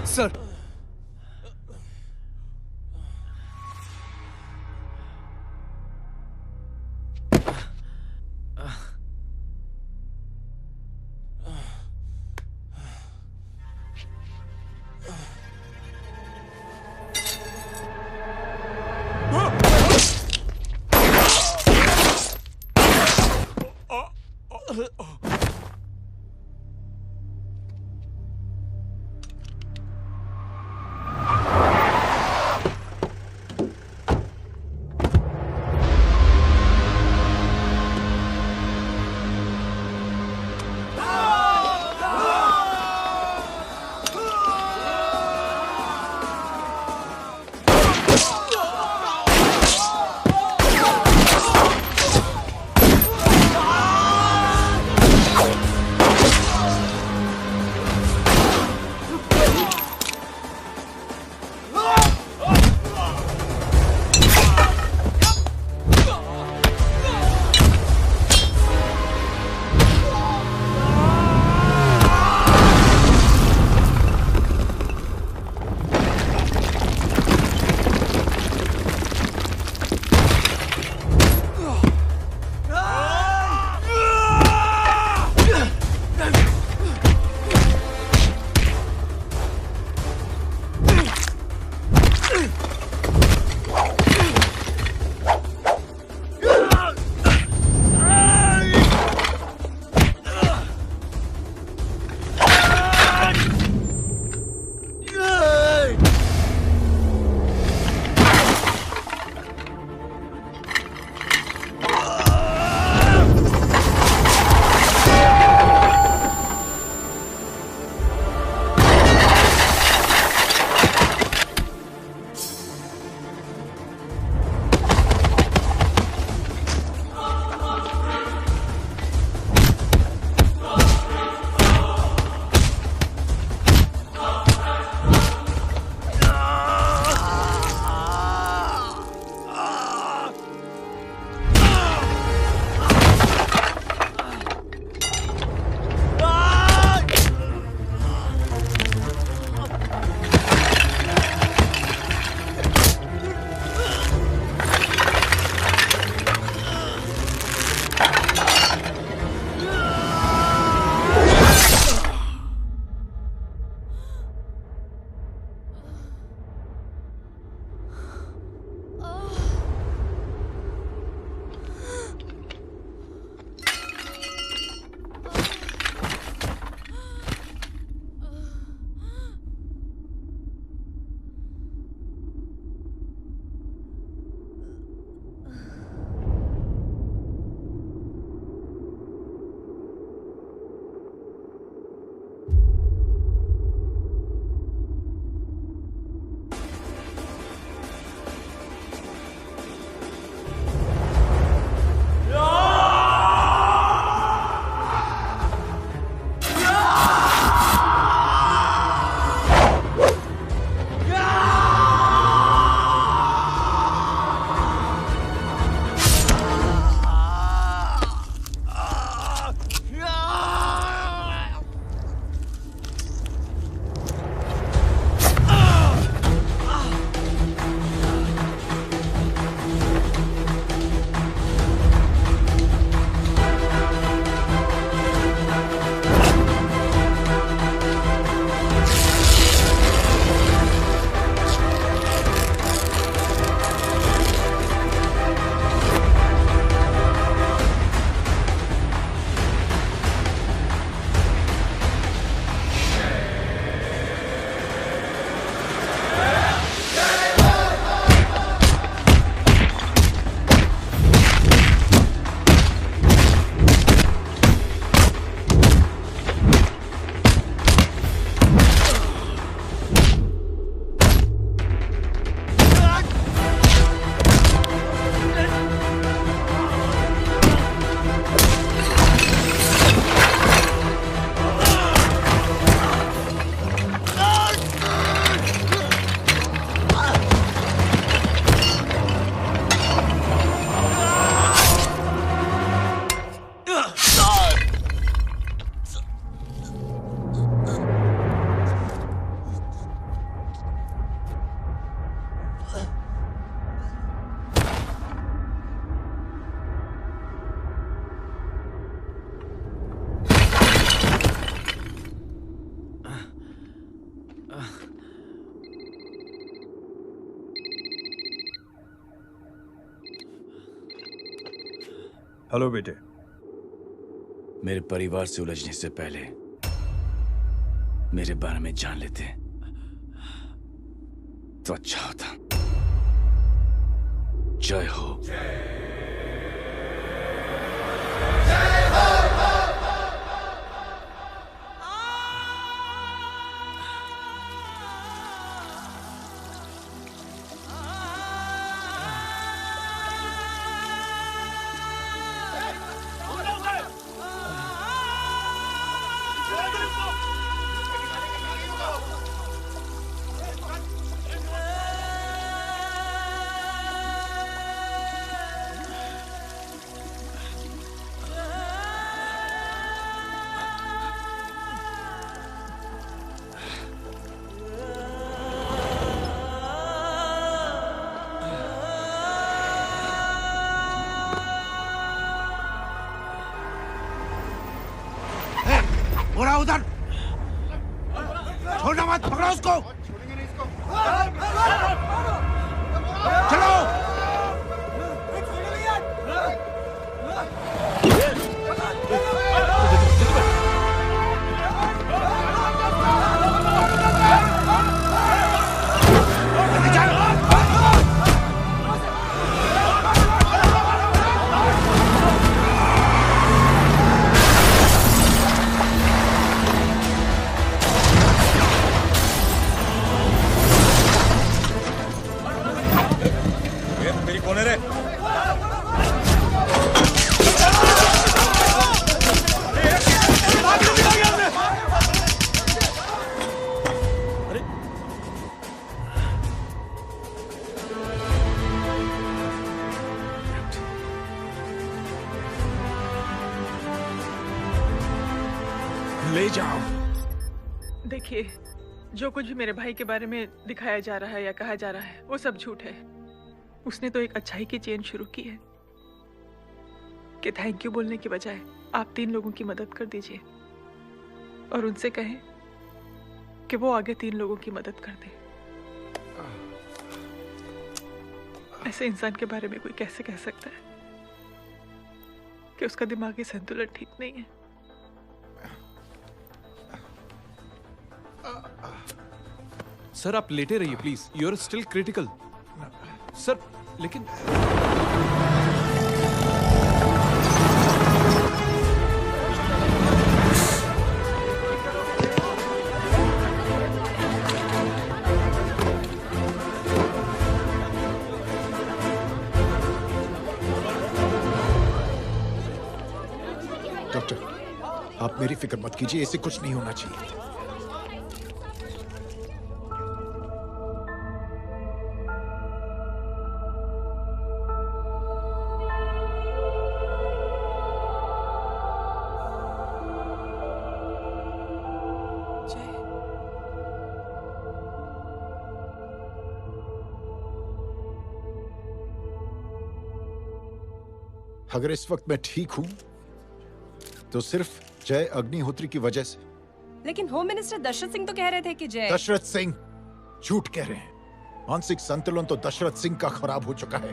S2: सर,
S9: हेलो बेटे।
S15: मेरे परिवार से उलझने से पहले मेरे बारे में जान लेते तो अच्छा होता। जय हो।
S1: उधर छोड़ना मत, पकड़ो उसको। चलो।
S7: ले जाओ। देखिए, जो कुछ भी मेरे भाई के बारे में दिखाया जा रहा है या कहा जा रहा है वो सब झूठ है। उसने तो एक अच्छाई की चेन शुरू की है कि थैंक यू बोलने की बजाय आप 3 लोगों की मदद कर दीजिए और उनसे कहें कि वो आगे 3 लोगों की मदद कर दे। ऐसे इंसान के बारे में कोई कैसे कह सकता है कि उसका दिमागी संतुलन ठीक नहीं है?
S20: सर आप लेटे रहिए please, you are still critical. Sir लेकिन
S17: डॉक्टर, आप मेरी फिक्र मत कीजिए, इसे कुछ नहीं होना चाहिए। अगर इस वक्त मैं ठीक हूं तो सिर्फ जय अग्निहोत्री की वजह से।
S3: लेकिन होम मिनिस्टर दशरथ सिंह तो कह रहे थे कि जय।
S17: दशरथ सिंह झूठ कह रहे हैं। मानसिक संतुलन तो दशरथ सिंह का खराब हो चुका है।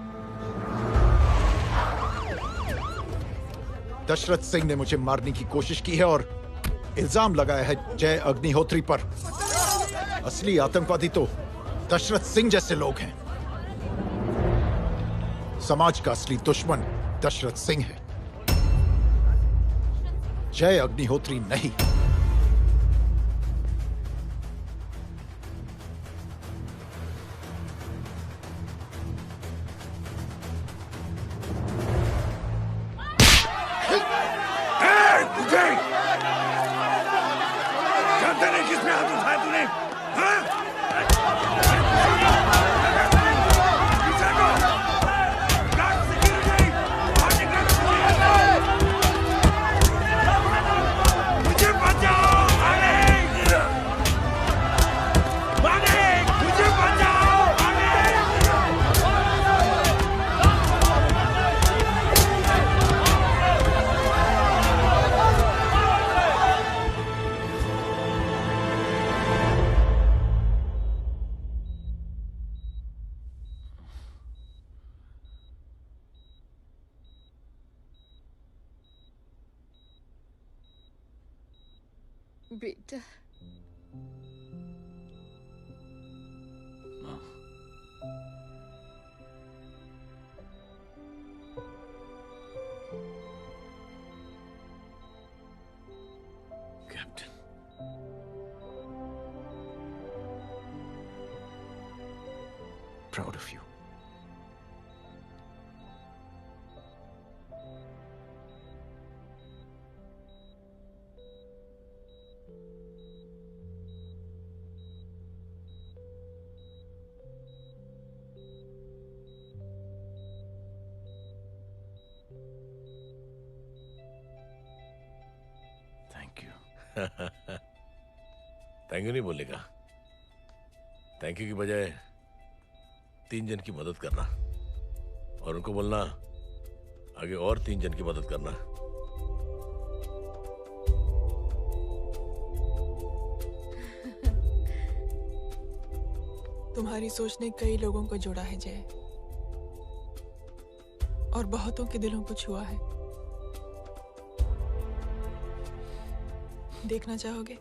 S17: दशरथ सिंह ने मुझे मारने की कोशिश की है और इल्जाम लगाया है जय अग्निहोत्री पर। असली आतंकवादी तो दशरथ सिंह जैसे लोग हैं। समाज का असली दुश्मन दशरथ सिंह है, जय अग्निहोत्री नहीं।
S1: जानते नहीं किस पे हाथ उठाया तूने? हाँ?
S16: बेटा
S15: captain,
S20: proud of you.
S15: Thank you. Thank you नहीं बोलेगा, थैंक यू की बजाय 3 जन की मदद करना और उनको बोलना आगे और 3 जन की मदद करना।
S7: तुम्हारी सोच ने कई लोगों को जोड़ा है जय, और बहुतों के दिलों को छुआ है। देखना चाहोगे?